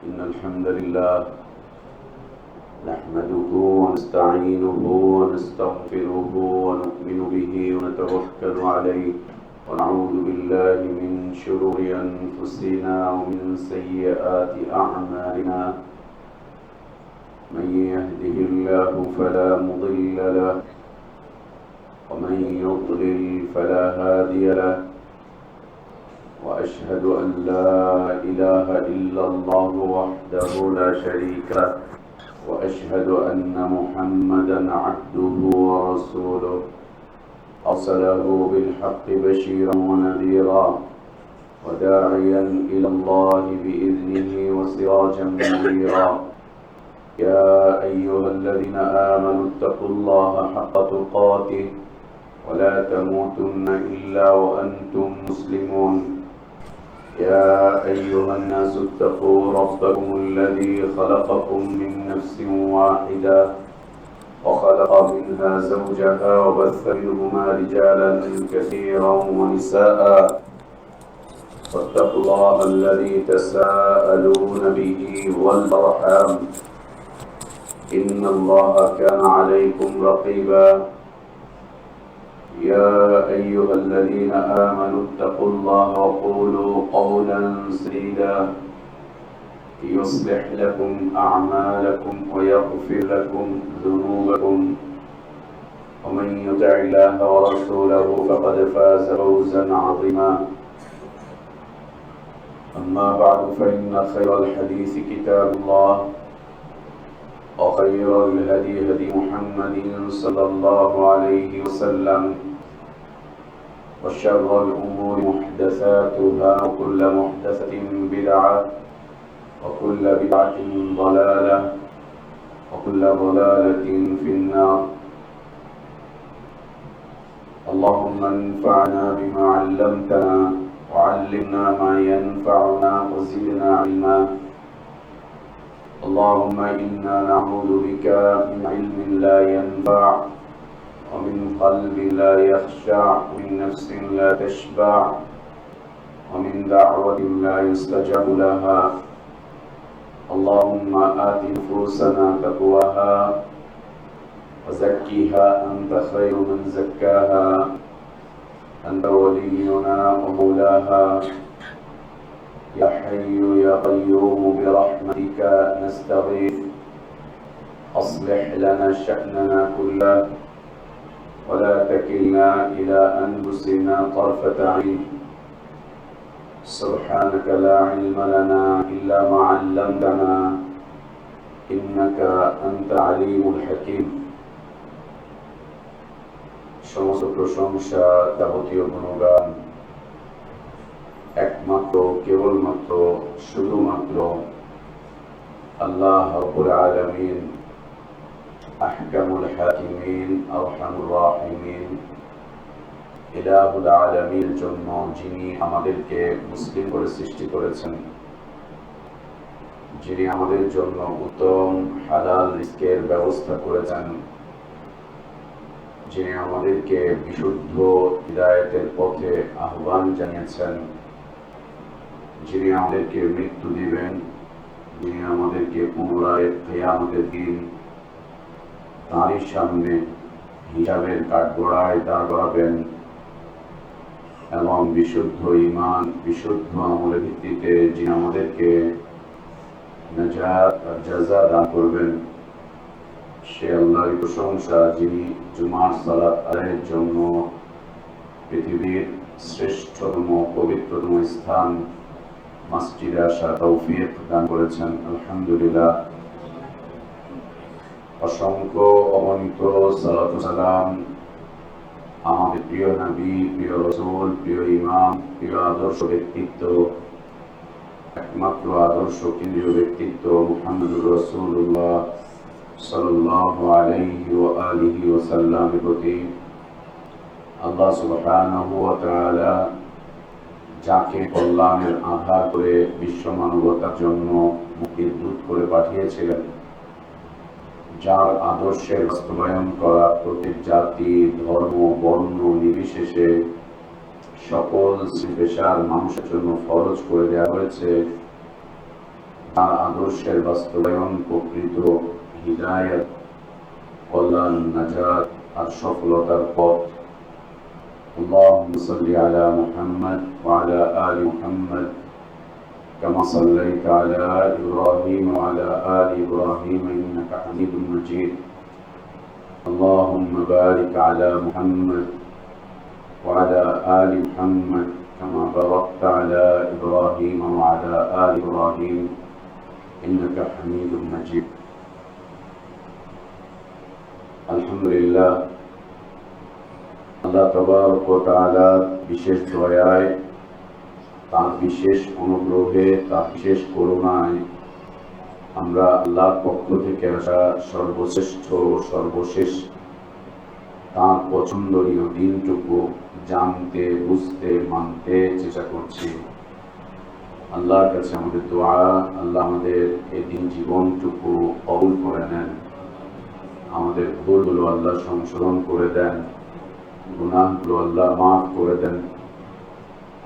إن الحمد لله نحمده ونستعينه ونستغفره ونؤمن به ونتوكل عليه ونعوذ بالله من شرور أنفسنا ومن سيئات أعمالنا. من يهده الله فلا مضل له ومن يضلل فلا هادي له، وأشهد أن لا إله إلا الله وحده لا شريك له، وأشهد أن محمدا عبده ورسوله أرسله بالحق بشيرا ونذيرا وداعيا إلى الله بإذنه وسراجا منيرا. يا أيها الذين آمنوا اتقوا الله حق تقاته ولا تموتن إلا وأنتم مسلمون. يا أيها الناس اتقوا ربكم الذي خلقكم من نفس واحدة وخلق منها زوجها وبث منهما رجالا كثيرا ونساء، واتقوا الله الذي تساءلون به والأرحام إن الله كان عليكم رقيبا. يا أيها الذين آمنوا اتقوا الله وقولوا قولا سديدا يصلح لكم أعمالكم ويغفر لكم ذنوبكم، ومن يطع الله ورسوله فقد فاز فوزا عظيما. أما بعد فإن خير الحديث كتاب الله، وخير الهدي هدي محمد صلى الله عليه وسلم، وشر الأمور محدثاتها، وكل محدثة بدعة، وكل بدعة ضلالة، وكل ضلالة في النار. اللهم انفعنا بما علمتنا وعلمنا ما ينفعنا وزدنا علما. اللهم إنا نعوذ بك من علم لا ينفع، ومن قلب لا يخشع، ومن نفس لا تشبع، ومن دعوة لا يستجاب لها. اللهم آت نفوسنا تقواها وزكها أنت خير من زكاها، أنت ولينا ومولاها. يا حي يا قيوم برحمتك نستغيث، أصلح لنا شأننا كله ولا تكلنا إلى أنفسنا طرفة عين. سبحانك لا علم لنا إلا ما علمتنا إنك أنت عليم الحكيم। সমস্ত প্রশংসা, যাবতীয় গুণগান একমাত্র কেবলমাত্র শুধুমাত্র আল্লাহ রাব্বুল আলামিন, আহকামুল হাকিমিন, আরহামুর রাহিমিন, ইলাহুল আলামিনের জন্য, যিনি আমাদেরকে মুসলিম করে সৃষ্টি করেছেন, যিনি আমাদের জন্য উত্তম হালাল রিজকের ব্যবস্থা করেছেন, যিনি আমাদেরকে বিশুদ্ধ হিদায়াতের পথে আহ্বান জানিয়েছেন, যিনি আমাদেরকে মৃত্যু দিবেন, যিনি আমাদেরকে পুনরায় কিয়ামতের দিন তাঁরই সামনে হিসাবের কাঠগড়ায় দাঁড় করাবেন এবং বিশুদ্ধ ঈমান, বিশুদ্ধ আমলের ভিত্তিতে যিনি আমাদেরকে নাজাত আর জাযা দান করবেন, সে আল্লাহর প্রশংসা, যিনি জুমার সালাত আদায়ের জন্য পৃথিবীর শ্রেষ্ঠতম পবিত্রতম স্থান মসজিদে আসার তৌফিক দান করেছেন। আলহামদুলিল্লাহ। অসংখ্য অগণিত সালাত ও সালাম আমাদের প্রিয় নবী, প্রিয় রাসূল, প্রিয় ইমাম, প্রিয় আদর্শ ব্যক্তিত্ব, একমাত্র আদর্শ কেন্দ্রীয় ব্যক্তিত্ব মুহাম্মদুর রাসূলুল্লাহ সাল্লাল্লাহু আলাইহি ওয়া আলিহি ওয়াসাল্লামের প্রতি আল্লাহ সুবহানাহু ওয়া তাআলা যাকে কল্যাণের আধার করে বিশ্ব মানবতার জন্য মুক্তির দূত করে পাঠিয়েছিলেন, যার আদর্শের বাস্তবায়ন করা প্রত্যেক জাতি, ধর্ম, বর্ণ নির্বিশেষে সকল পেশার মানুষের জন্য ফরজ করে দেওয়া হয়েছে, তার আদর্শের বাস্তবায়ন, প্রকৃত হিদায়াত, কল্যাণ, নাজাত আর সফলতার পথ। আল্লাহুম্মা সাল্লি আলা মুহাম্মদ ওয়া আলা আলি মুহাম্মদ কামা সাল্লাইতা আলা ইব্রাহিম ওয়া আলা আলি ইব্রাহিম ইন্নাকা হামিদুম মাজিদ। আল্লাহুম্মা বারিক আলা মুহাম্মদ ওয়া আলা আলি মুহাম্মদ কামা বারাকতা আলা ইব্রাহিম ওয়া আলা আলি ইব্রাহিম ইন্নাকা হামিদুম মাজিদ। আলহামদুলিল্লাহ, আল্লাহ তাবারক ওয়া তাআলা বিশেষ দয়ায়, তার বিশেষ অনুগ্রহে, তার বিশেষ করুণায় আমরা আল্লাহর পক্ষ থেকে আসা সর্বশ্রেষ্ঠ, সর্বশেষ তার পছন্দনীয় দিনটুকু জানতে, বুঝতে, মানতে চেষ্টা করছি। আল্লাহর কাছে আমাদের দোয়া, আল্লাহ আমাদের এই দিন জীবনটুকু কবুল করে নেন, আমাদের ভুলগুলো আল্লাহ সংশোধন করে দেন, গুনাহগুলো আল্লাহ মাফ করে দেন।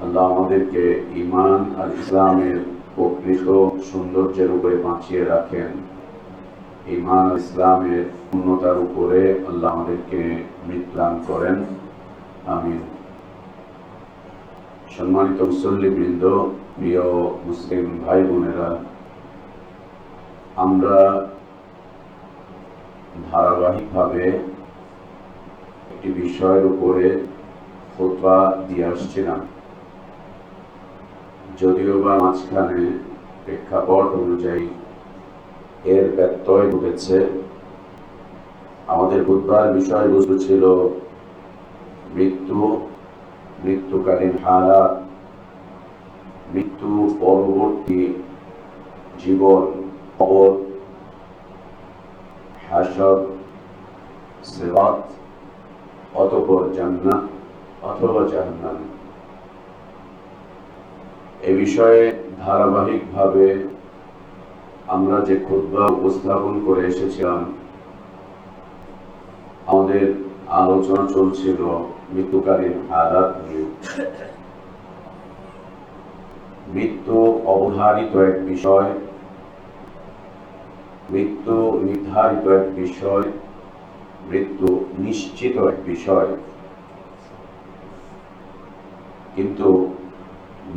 আল্লাহ আমাদেরকে ঈমান আর ইসলামের প্রকৃত সৌন্দর্যের উপরে বাঁচিয়ে রাখেন। ঈমান আর ইসলামের পূর্ণতার উপরে আল্লাহ আমাদেরকে মৃত্যুদান করেন, আমিন। সম্মানিত মুসল্লিবৃন্দ, প্রিয় মুসলিম ভাই বোনেরা, আমরা ধারাবাহিকভাবে একটি বিষয়ের উপরে খুতবা দিয়ে আসছিলাম, যদিও বা মাঝখানে প্রেক্ষাপট অনুযায়ী এর ব্যত্যয় ঘটেছে। আমাদের খুতবার বিষয়বস্তু ছিল মৃত্যু, মৃত্যুকালীন হালাত, মৃত্যু পরবর্তী জীবন, কবর, হাশর, সিরাত, অতঃপর জান্নাত অথবা জাহান্নাম। এ বিষয়ে ধারাবাহিকভাবে আমরা যে খুতবা উপস্থাপন করে এসেছিলাম, আমাদের আলোচনা চলছিল মৃত্যুকালীন হালাত নিয়ে। মৃত্যু অবধারিত এক বিষয়, মৃত্যু নির্ধারিত এক বিষয়, মৃত্যু নিশ্চিত এক বিষয়। কিন্তু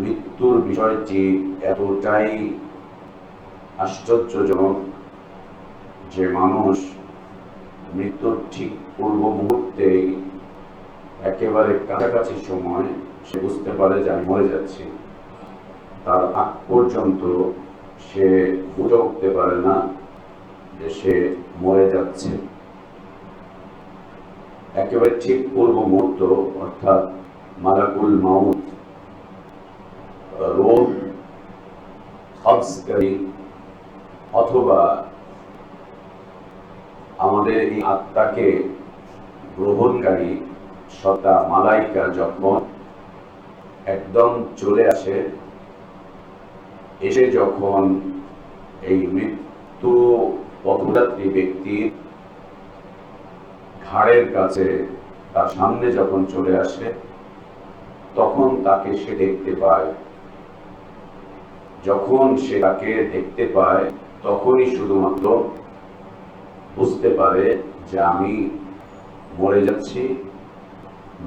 মৃত্যুর বিষয়টি এতটাই আশ্চর্যজনক যে মানুষ মৃত্যুর ঠিক পূর্ব মুহূর্তেই, একেবারে কাছাকাছি সময় সে বুঝতে পারে যে আমি মরে যাচ্ছি। তার আগ পর্যন্ত সে বুঝে উঠতে পারে না যে সে মরে যাচ্ছে। একেবারে ঠিক পূর্ব মুহূর্ত, অর্থাৎ মালাকুল মাউত, রোগ কবজকারী অথবা আমাদের এই আত্মাকে গ্রহণকারী সত্তা মালাইকা যখন একদম চলে আসে, এসে যখন এই মৃত্যু পথযাত্রী ব্যক্তির ঘাড়ের কাছে, তার সামনে যখন চলে আসে, তখন তাকে সে দেখতে পায়। যখন সে তাকে দেখতে পায়, তখনই শুধুমাত্র বুঝতে পারে যে আমি মরে যাচ্ছি,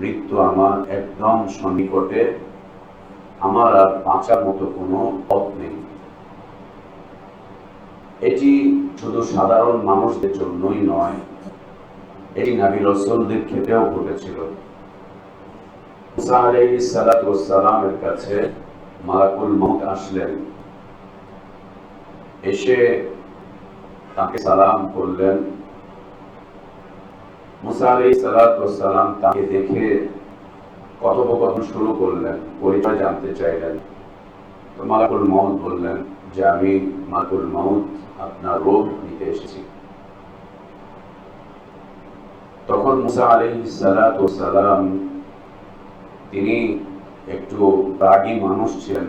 মৃত্যু আমার একদম সন্নিকটে, আমার আর বাঁচার মতো কোনো পথ নেই। এটি শুধু সাধারণ মানুষদের জন্যই নয়, এটি নবী রাসূলদের ক্ষেত্রেও ঘটেছিল। মুসা আলাইহিস সালাতু ওয়াস সালামের কাছে মালাকুল মউত আসলেন, এসে তাকে সালাম করলেন। মুসা আলাইহিস সালাতু ওয়াস সালাম তাকে দেখে কথোপকথন শুরু করলেন, পরিচয় জানতে চাইলেন। তো মালাকুল মউত বললেন যে আমি মালাকুল মউত, আপনার রূহ নিতে এসেছি। তখন মুসা আলাইহিস সালাতু ওয়াস সালাম, তিনি একটু রাগী মানুষ ছিলেন।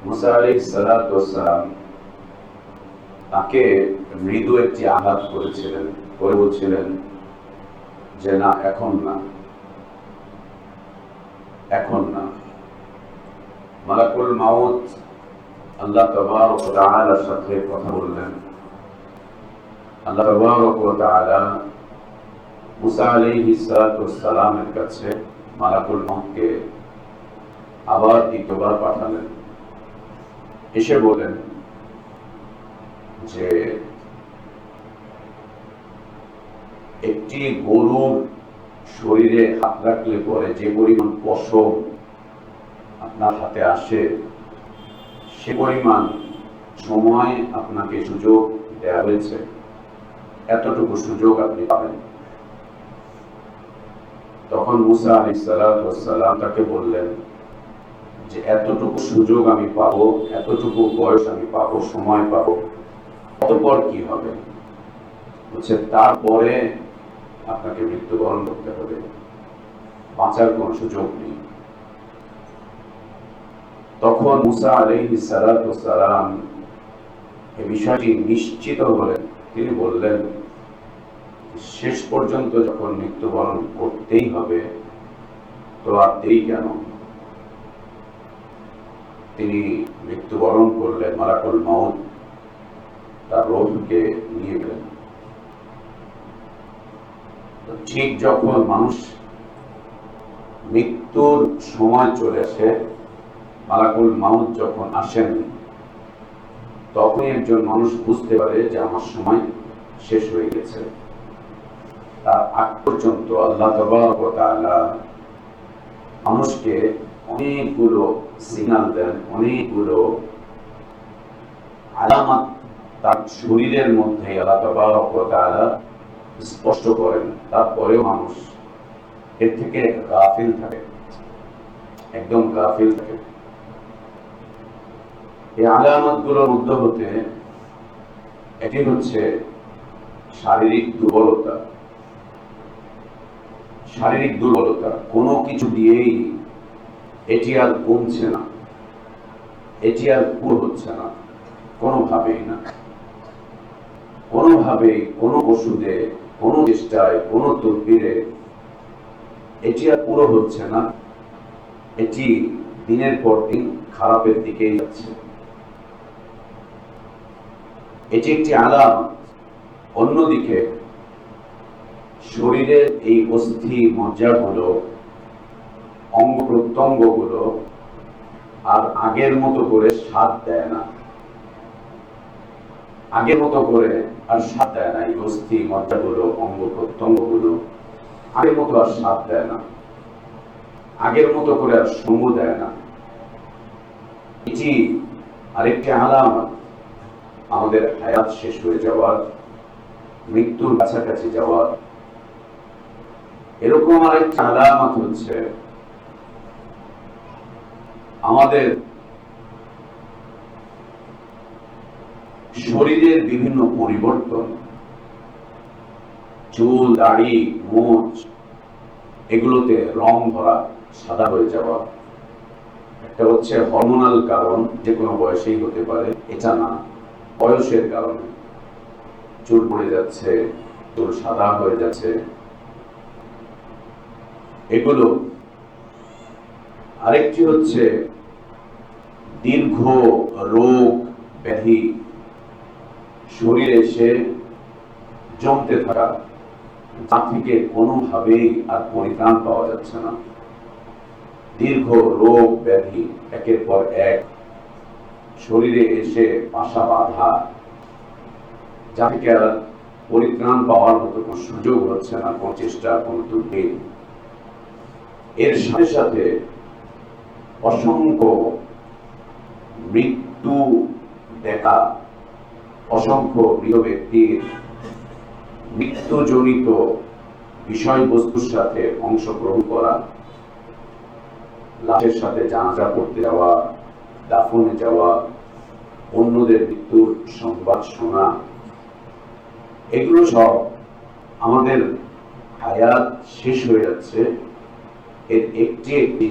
মুসা আলাইহিস সালাতু ওয়াস সালাম তাকে মৃদু একটি আঘাত করেছিলেন, করে বলছিলেন যে না, এখন না, এখন না। মালাকুল মাউত আল্লাহ তাবারক ওয়া তাআলার সাথে কথা বললেন। আল্লাহ তাবারক ওয়া তাআলা মুসা আলাইহিস সালাতু ওয়াস সালামের কাছে মালাকুল মউতকে আবার দ্বিতীয়বার পাঠালেন। এসে বলেন যে একটি গরুর শরীরে হাত রাখলে পরে যে পরিমাণ পশম আপনার হাতে আসে, সে পরিমাণ সময় আপনাকে সুযোগ দেওয়া হয়েছে, এতটুকু সুযোগ আপনি পাবেন। তখন মুসা আলাইহিস সালাম তাকে বললেন যে এতটুকু সুযোগ আমি পাবো, এতটুকু বয়স আমি পাবো, সময় পাবো, অতঃপর কি হবে? বলছে তারপরে আপনাকে মৃত্যুবরণ করতে হবে, বাঁচার কোন সুযোগ নেই। তখন মুসা আলাইহিস সালাম এই বিষয়টি নিশ্চিত হলেন। তিনি বললেন শেষ পর্যন্ত যখন মৃত্যুবরণ করতেই হবে তো আর দেরি কেন? তিনি মৃত্যুবরণ করলেন। মালাকুল মউত তার রূহকে নিয়ে গেলেন। ঠিক যখন মানুষ মৃত্যুর সময় চলে আসে, মালাকুল মউত যখন আসেন, তখনই একজন মানুষ বুঝতে পারে যে আমার সময় শেষ হয়ে গেছে। তার আগ পর্যন্ত আল্লাহ তাবারক ওয়া তাআলা মানুষকে অনেকগুলো সিগন্যাল দেন, অনেকগুলো আলামত তার শরীরের মধ্যে আল্লাহ তাবারক ওয়া তাআলা স্পষ্ট করেন। তারপরেও মানুষ এর থেকে গাফিল থাকে, একদম গাফিল থাকে। এই আলামতগুলোর মধ্যে হতে এটি হচ্ছে শারীরিক দুর্বলতা। শারীরিক দুর্বলতা কোনো কিছু দিয়েই এটি আর কমছে না, এটি আর পুরো হচ্ছে না, কোনোভাবেই না, কোনোভাবেই, কোনো ওষুধে, কোনো চেষ্টায়, কোনো তদবিরে এটি আর পুরো হচ্ছে না। এটি দিনের পর দিন খারাপের দিকেই যাচ্ছে। এটি একটি আলামত। অন্যদিকে শরীরের এই অস্থি মজ্জাগুলো, অঙ্গ প্রত্যঙ্গগুলো আর আগের মতো করে স্বাদ দেয় না, আগের মতো করে আর স্বাদ দেয় না। এই অস্থি মজ্জাগুলো, অঙ্গ প্রত্যঙ্গগুলো আগের মতো আর স্বাদ দেয় না, আগের মতো করে আর সঙ্গ দেয় না। এটি আরেকটি আলামত আমাদের হায়াত শেষ হয়ে যাওয়ার, মৃত্যুর কাছাকাছি যাওয়ার। এরকম আরেকটি আলামত হচ্ছে আমাদের শরীরের বিভিন্ন পরিবর্তন, চুল, দাড়ি, মুছ এগুলোতে রং ধরা, সাদা হয়ে যাওয়া। একটা হচ্ছে হরমোনাল কারণ, যে কোনো বয়সেই হতে পারে, এটা না, বয়সের কারণে চুল পড়ে যাচ্ছে, চুল সাদা হয়ে যাচ্ছে, এগুলো। আরেকটি হচ্ছে দীর্ঘ রোগ ব্যাধি শরীরে এসে জমতে থাকা, যা থেকে কোনোভাবেই আর পরিত্রাণ পাওয়া যাচ্ছে না। দীর্ঘ রোগ ব্যাধি একের পর এক শরীরে এসে বাসা বাঁধা, যা থেকে আর পরিত্রাণ পাওয়ার মতো কোনো সুযোগ হচ্ছে না, কোনো চেষ্টা, কোনো তদবির। এর সাথে সাথে অসংখ্য মৃত্যু দেখা, অসংখ্য প্রিয় ব্যক্তির মৃত্যুজনিত বিষয়বস্তুর সাথে অংশগ্রহণ করা, লাশের সাথে জানাজা করতে যাওয়া, দাফনে যাওয়া, অন্যদের মৃত্যুর সংবাদ শোনা, এগুলো সব আমাদের হায়াত শেষ হয়ে যাচ্ছে এর একটি একটি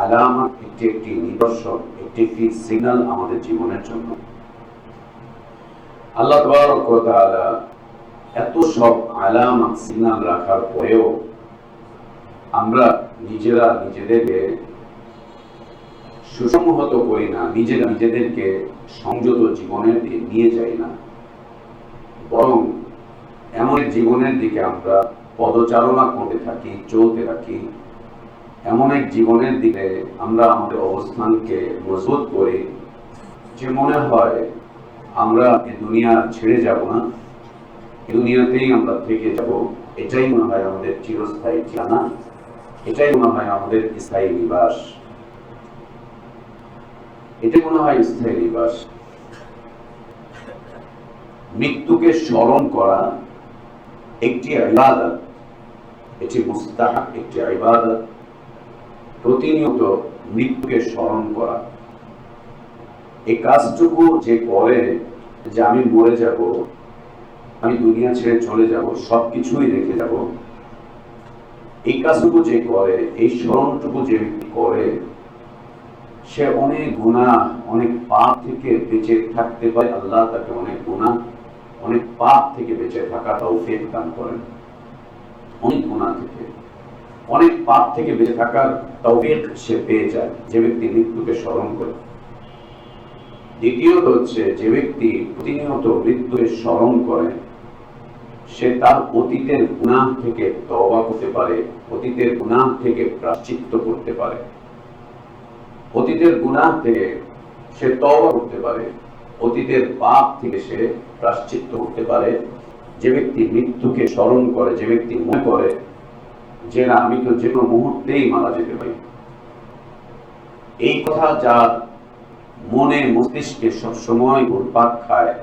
আলামত, একটি একটি নিদর্শন, একটি একটি সিগন্যাল আমাদের জীবনের জন্য। আল্লাহ তাবারক ওয়া তাআলা এত সব আলামত, সিগন্যাল রাখার পরেও আমরা নিজেরা নিজেদেরকে সুসংহত করি না, নিজেদেরকে সংযত জীবনের দিকে নিয়ে যাই না, বরং এমন জীবনের দিকে আমরা পদচারণা করতে থাকি, চলতে থাকি, এমন এক জীবনের দিকে আমরা আমাদের অবস্থানকে মজবুত করি যে মনে হয় আমরা এই দুনিয়া ছেড়ে যাব না, এই দুনিয়াতেই আমরা থেকে যাব। এটাই মনে হয় আমাদের চিরস্থায়ী ঠিকানা, এটাই মনে হয় আমাদের স্থায়ী নিবাস, এটাই মনে হয় স্থায়ী নিবাস। মৃত্যুকে স্মরণ করা একটি ইবাদত, এটি মুস্তাহাব একটি ইবাদত। প্রতিনিয়ত মৃত্যুকে স্মরণ করা, এই কাজটুকু যে করে যে আমি মরে যাব, আমি দুনিয়া ছেড়ে চলে যাব, সবকিছুই রেখে যাব, এই কাজটুকু যে করে, এই স্মরণটুকু যে ব্যক্তি করে, সে অনেক গুনাহ, অনেক পাপ থেকে বেঁচে থাকতে পারে। আল্লাহ তাকে অনেক গুনাহ, অনেক পাপ থেকে বেঁচে থাকা তৌফিক দান করেন। অনেক গুনাহ থেকে, অনেক পাপ থেকে বেঁচে থাকার তৌফিক সে পেয়ে যায় যে ব্যক্তি মৃত্যুকে স্মরণ করে। দ্বিতীয়ত হচ্ছে, যে ব্যক্তি প্রতিনিয়ত মৃত্যুকে স্মরণ করে, সে তার অতীতের গুনাহ থেকে তওবা করতে পারে, অতীতের গুনাহ থেকে প্রায়শ্চিত্ত করতে পারে, অতীতের গুনাহ থেকে সে তওবা করতে পারে, অতীতের পাপ থেকে সে প্রায়শ্চিত্ত করতে পারে। যে ব্যক্তি মৃত্যুকে স্মরণ করে, যে ব্যক্তি মনে করে যে না, আমি তো যে কোনো মুহূর্তেই মারা যেতে পারি, এই কথা যার মনে মস্তিষ্কে সবসময় ঘুরপাক খায়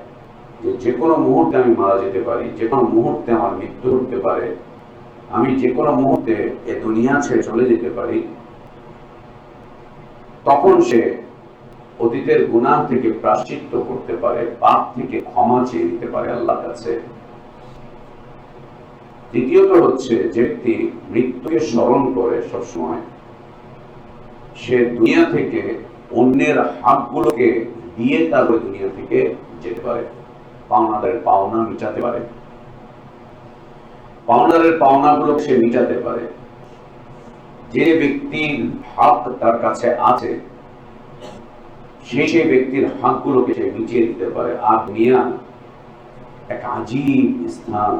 যে যে কোনো মুহূর্তে আমি মারা যেতে পারি, যে কোনো মুহূর্তে আমার মৃত্যু হতে পারে, আমি যে কোনো মুহূর্তে এ দুনিয়া ছেড়ে চলে যেতে পারি, তখন সে অতীতের গুনাহ থেকে প্রায়শ্চিত্ত করতে পারে, পাপ থেকে ক্ষমা চেয়ে নিতে পারে আল্লাহর কাছে। দ্বিতীয়ত হচ্ছে, যে ব্যক্তি মৃত্যুকে স্মরণ করে সবসময়, সে দুনিয়া থেকে অন্যের হাতগুলোকে দিয়ে তারপরে দুনিয়া থেকে যেতে পারে, পাওনাদারের পাওনা মিটাতে পারে, পাওনাদারের পাওনাগুলো সে মিটাতে পারে। যে ব্যক্তির হক তার কাছে আছে, সেই ব্যক্তির হকগুলোকে সে মিটিয়ে দিতে পারে। আর দুনিয়া এক আজীব স্থান।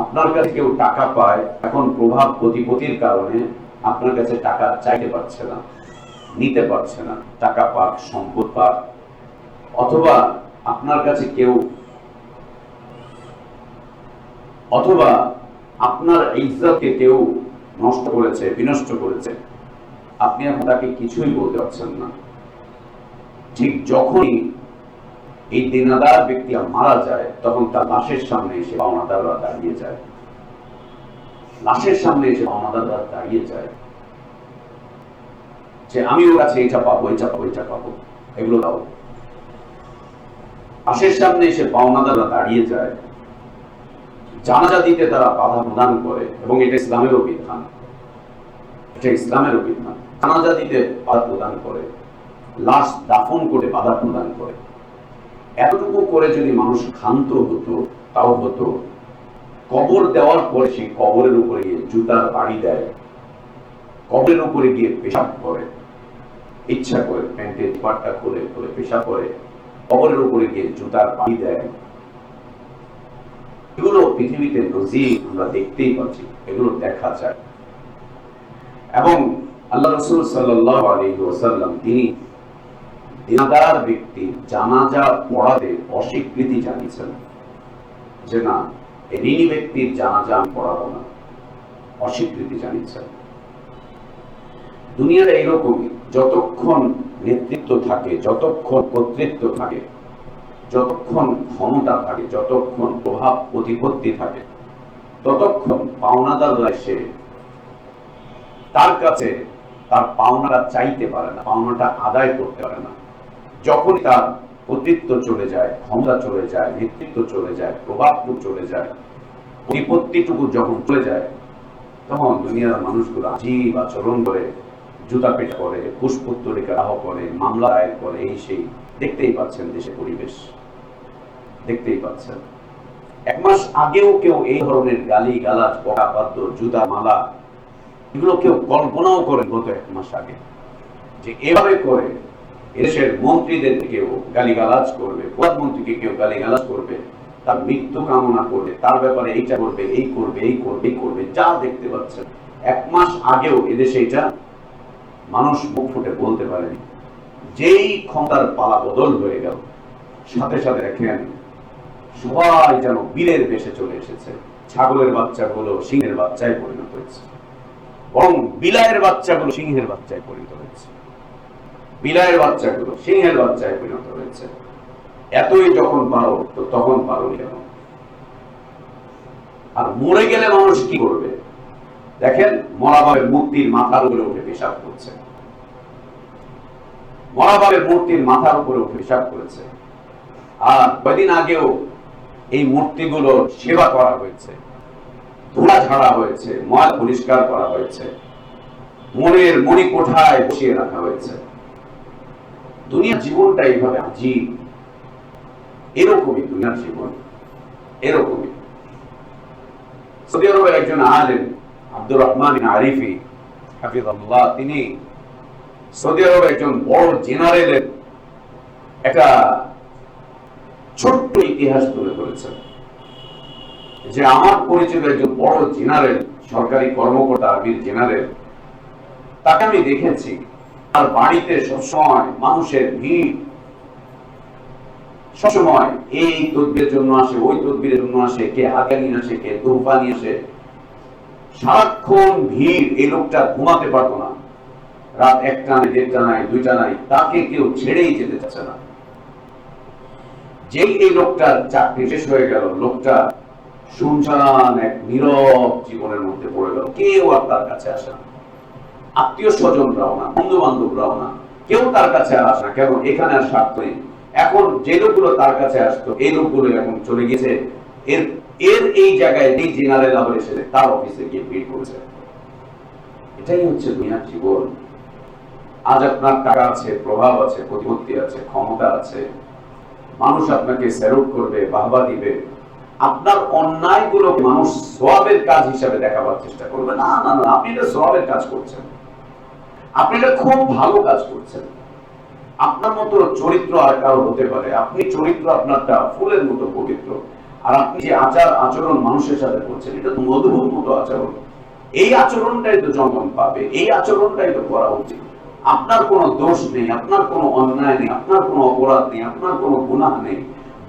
আপনার কাছে কেউ টাকা পায়, এখন প্রভাব প্রতিপত্তির কারণে আপনার কাছে টাকা চাইতে পারছে না, নিতে পারছে না, টাকা পাক, সম্পদ পাক, অথবা আপনার কাছে কেউ, অথবা আপনার ইজ্জতকে কেউ নষ্ট করেছে, বিনষ্ট করেছে, আপনি এখন তাকে কিছুই বলতে পারছেন না। ঠিক যখনই এই দেনাদার ব্যক্তি মারা যায়, তখন তার লাশের সামনে এসে পাওনাদাররা দাঁড়িয়ে যায়, লাশের সামনে এসে পাওনাদাররা দাঁড়িয়ে যায় যে আমি ওর কাছে এটা পাবো, এটা পাবো, এটা পাবো, এগুলো দাও। লাশের সামনে এসে পাওনাদাররা দাঁড়িয়ে যায়, জানাজা দিতে তারা বাধা প্রদান করে, এবং এটা ইসলামেরও বিধান, এটা ইসলামেরও বিধান। জানাজা দিতে বাধা প্রদান করে, লাশ দাফন করে বাধা প্রদান করে। এতটুকু করে যদি মানুষ ক্ষান্ত হতো, তাও হতো। কবর দেওয়ার পরে সে কবরের উপরে গিয়ে জুতার বাড়ি দেয়, কবরের উপরে গিয়ে পেশাব করে, ইচ্ছা করে প্যান্টের পাটটা খুলে খুলে পেশাব করে, কবরের উপরে গিয়ে জুতার বাড়ি দেয়। এগুলো পৃথিবীতে নজির আমরা দেখতেই পাচ্ছি, এগুলো দেখা যায়। এবং আল্লাহ রাসূল সাল্লাল্লাহু আলাইহি ওয়াসাল্লাম তিনি দেনাদার ব্যক্তি জানাজা পড়াতে অস্বীকৃতি জানিয়েছেন যে না, ঋণী ব্যক্তির জানাজা আমি পড়াবো না, অস্বীকৃতি জানিয়েছেন। দুনিয়ার এইরকমই, যতক্ষণ নেতৃত্ব থাকে, যতক্ষণ কর্তৃত্ব থাকে, যতক্ষণ ক্ষমতা থাকে, যতক্ষণ প্রভাব প্রতিপত্তি থাকে, ততক্ষণ পাওনাদাররা এসে তার কাছে তার পাওনাটা চাইতে পারে না, পাওনাটা আদায় করতে পারে না। যখন তার কর্তৃত্ব চলে যায়, ক্ষমতা চলে যায়, নেতৃত্ব চলে যায়, প্রভাবটুকু চলে যায়, প্রতিপত্তিটুকু যখন চলে যায়, তখন দুনিয়ার মানুষগুলো আজীব আচরণ করে, জুতা পেটা করে, পুষ্পোত্তরিকা দাহ করে, মামলা দায়ের করে, এই সেই দেখতেই পাচ্ছেন দেশের পরিবেশ, দেখতেই পাচ্ছেন। এক মাস আগেও কেউ এই ধরনের গালি গালাজ, বকা বাদ্য, জুতা মালা, এগুলো কেউ কল্পনাও করেন গত এক মাস আগে। যে এভাবে করে এদেশের মন্ত্রীদের কেউ গালিগালাজ করবে, প্রধানমন্ত্রীকে কেউ গালিগালাজ করবে, তার মৃত্যু কামনা করবে, তার ব্যাপারে এইটা করবে, এই করবে, এই করবে, এই করবে, যা দেখতে পাচ্ছেন 1 মাস আগেও এদেশে এটা মানুষ মুখ ফুটে বলতে পারেনি। যেই ক্ষমতার পালা বদল হয়ে গেল, সাথে সাথে দেখেন সবাই যেন বীরের বেশে চলে এসেছে। ছাগলের বাচ্চাগুলো সিংহের বাচ্চায় পরিণত হয়েছে, বরং বিলায়ের বাচ্চাগুলো সিংহের বাচ্চায় পরিণত হয়েছে। বিলায়ের বাচ্চাগুলো সিংহের বাচ্চায় পরিণত হয়েছে। এতই যখন পারো তো তখন পারো কেন? আর মরে গেলে মানুষ কি করবে? দেখেন মরাবাবের মূর্তির মাথার উপরে উঠে পেশাব করছে, মরাবাবের মূর্তির মাথার উপরে উঠে পেশাব করেছে। আর কয়েকদিন আগেও এই মূর্তিগুলোর সেবা করা হয়েছে, ধুলা ঝাড়া হয়েছে, ময়লা পরিষ্কার করা হয়েছে, মনের মণি কোঠায় বসিয়ে রাখা হয়েছে। দুনিয়ার জীবনটা এইভাবে আজীব, এরকমই দুনিয়ার জীবন, এরকমই। সৌদি আরবের একজন আলেম আব্দুর রহমান আরিফি হাফিজাল্লাহ, তিনি সৌদি আরবের একজন বড় জেনারেলের একটা ছোট্ট ইতিহাস তুলে ধরেছেন যে আমার পরিচিত একজন বড় জেনারেল, সরকারি কর্মকর্তা, আর্মির জেনারেল, তাকে আমি দেখেছি তার বাড়িতে সবসময় মানুষের ভিড়, সবসময় এই তদবিরের জন্য আসে, ওই তদবিরের জন্য আসে, কে হাদিয়া নিয়ে আসে, কে তোহফা নিয়ে আসে, সারাক্ষণ ভিড়। এই লোকটা ঘুমাতে পারতো না, রাত 1টা নাই, 1:30 নাই, 2টা নাই, তাকে কেউ ছেড়েই যেতে চাচ্ছে না। যেই এই লোকটার চাকরি শেষ হয়ে গেল, লোকটা শুনশান এক নীরব জীবনের মধ্যে পড়ে গেল। কেউ আর তার কাছে আসে না, আত্মীয় স্বজনরাও না, বন্ধু বান্ধবরাও না, কেউ তার কাছে আসে না। কেন? এখানে আর স্বার্থ নেই। এখন যে লোকগুলো তার কাছে আসতো, এই লোকগুলো এখন চলে গেছে এর এই জায়গায় যেই জেনারেল আবার এসে তার অফিসে গিয়ে ভিড় করেছে। এটাই হচ্ছে দুনিয়ার জীবন। আজ আপনার টাকা আছে, প্রভাব আছে, প্রতিপত্তি আছে, ক্ষমতা আছে, মানুষ আপনাকে স্যালুট করবে, বাহবা দিবে। আপনার অন্যায়গুলো মানুষ সওয়াবের কাজ হিসাবে দেখাবার চেষ্টা করবে। না না না, আপনি এটা সওয়াবের কাজ করছেন, আপনি এটা খুব ভালো কাজ করছেন। আপনার মতো চরিত্র আর কারো হতে পারে? আপনি চরিত্র আপনারটা ফুলের মতো পবিত্র, আর আপনি যে আচার আচরণ মানুষের সাথে করছেন, এটা তো মধুর মতো আচরণ। এই আচরণটাই তো জনগণ পাবে, এই আচরণটাই তো করা উচিত। আপনার কোনো দোষ নেই, আপনার কোনো অন্যায় নেই, আপনার কোনো অপরাধ নেই, আপনার কোনো গুনাহ নেই।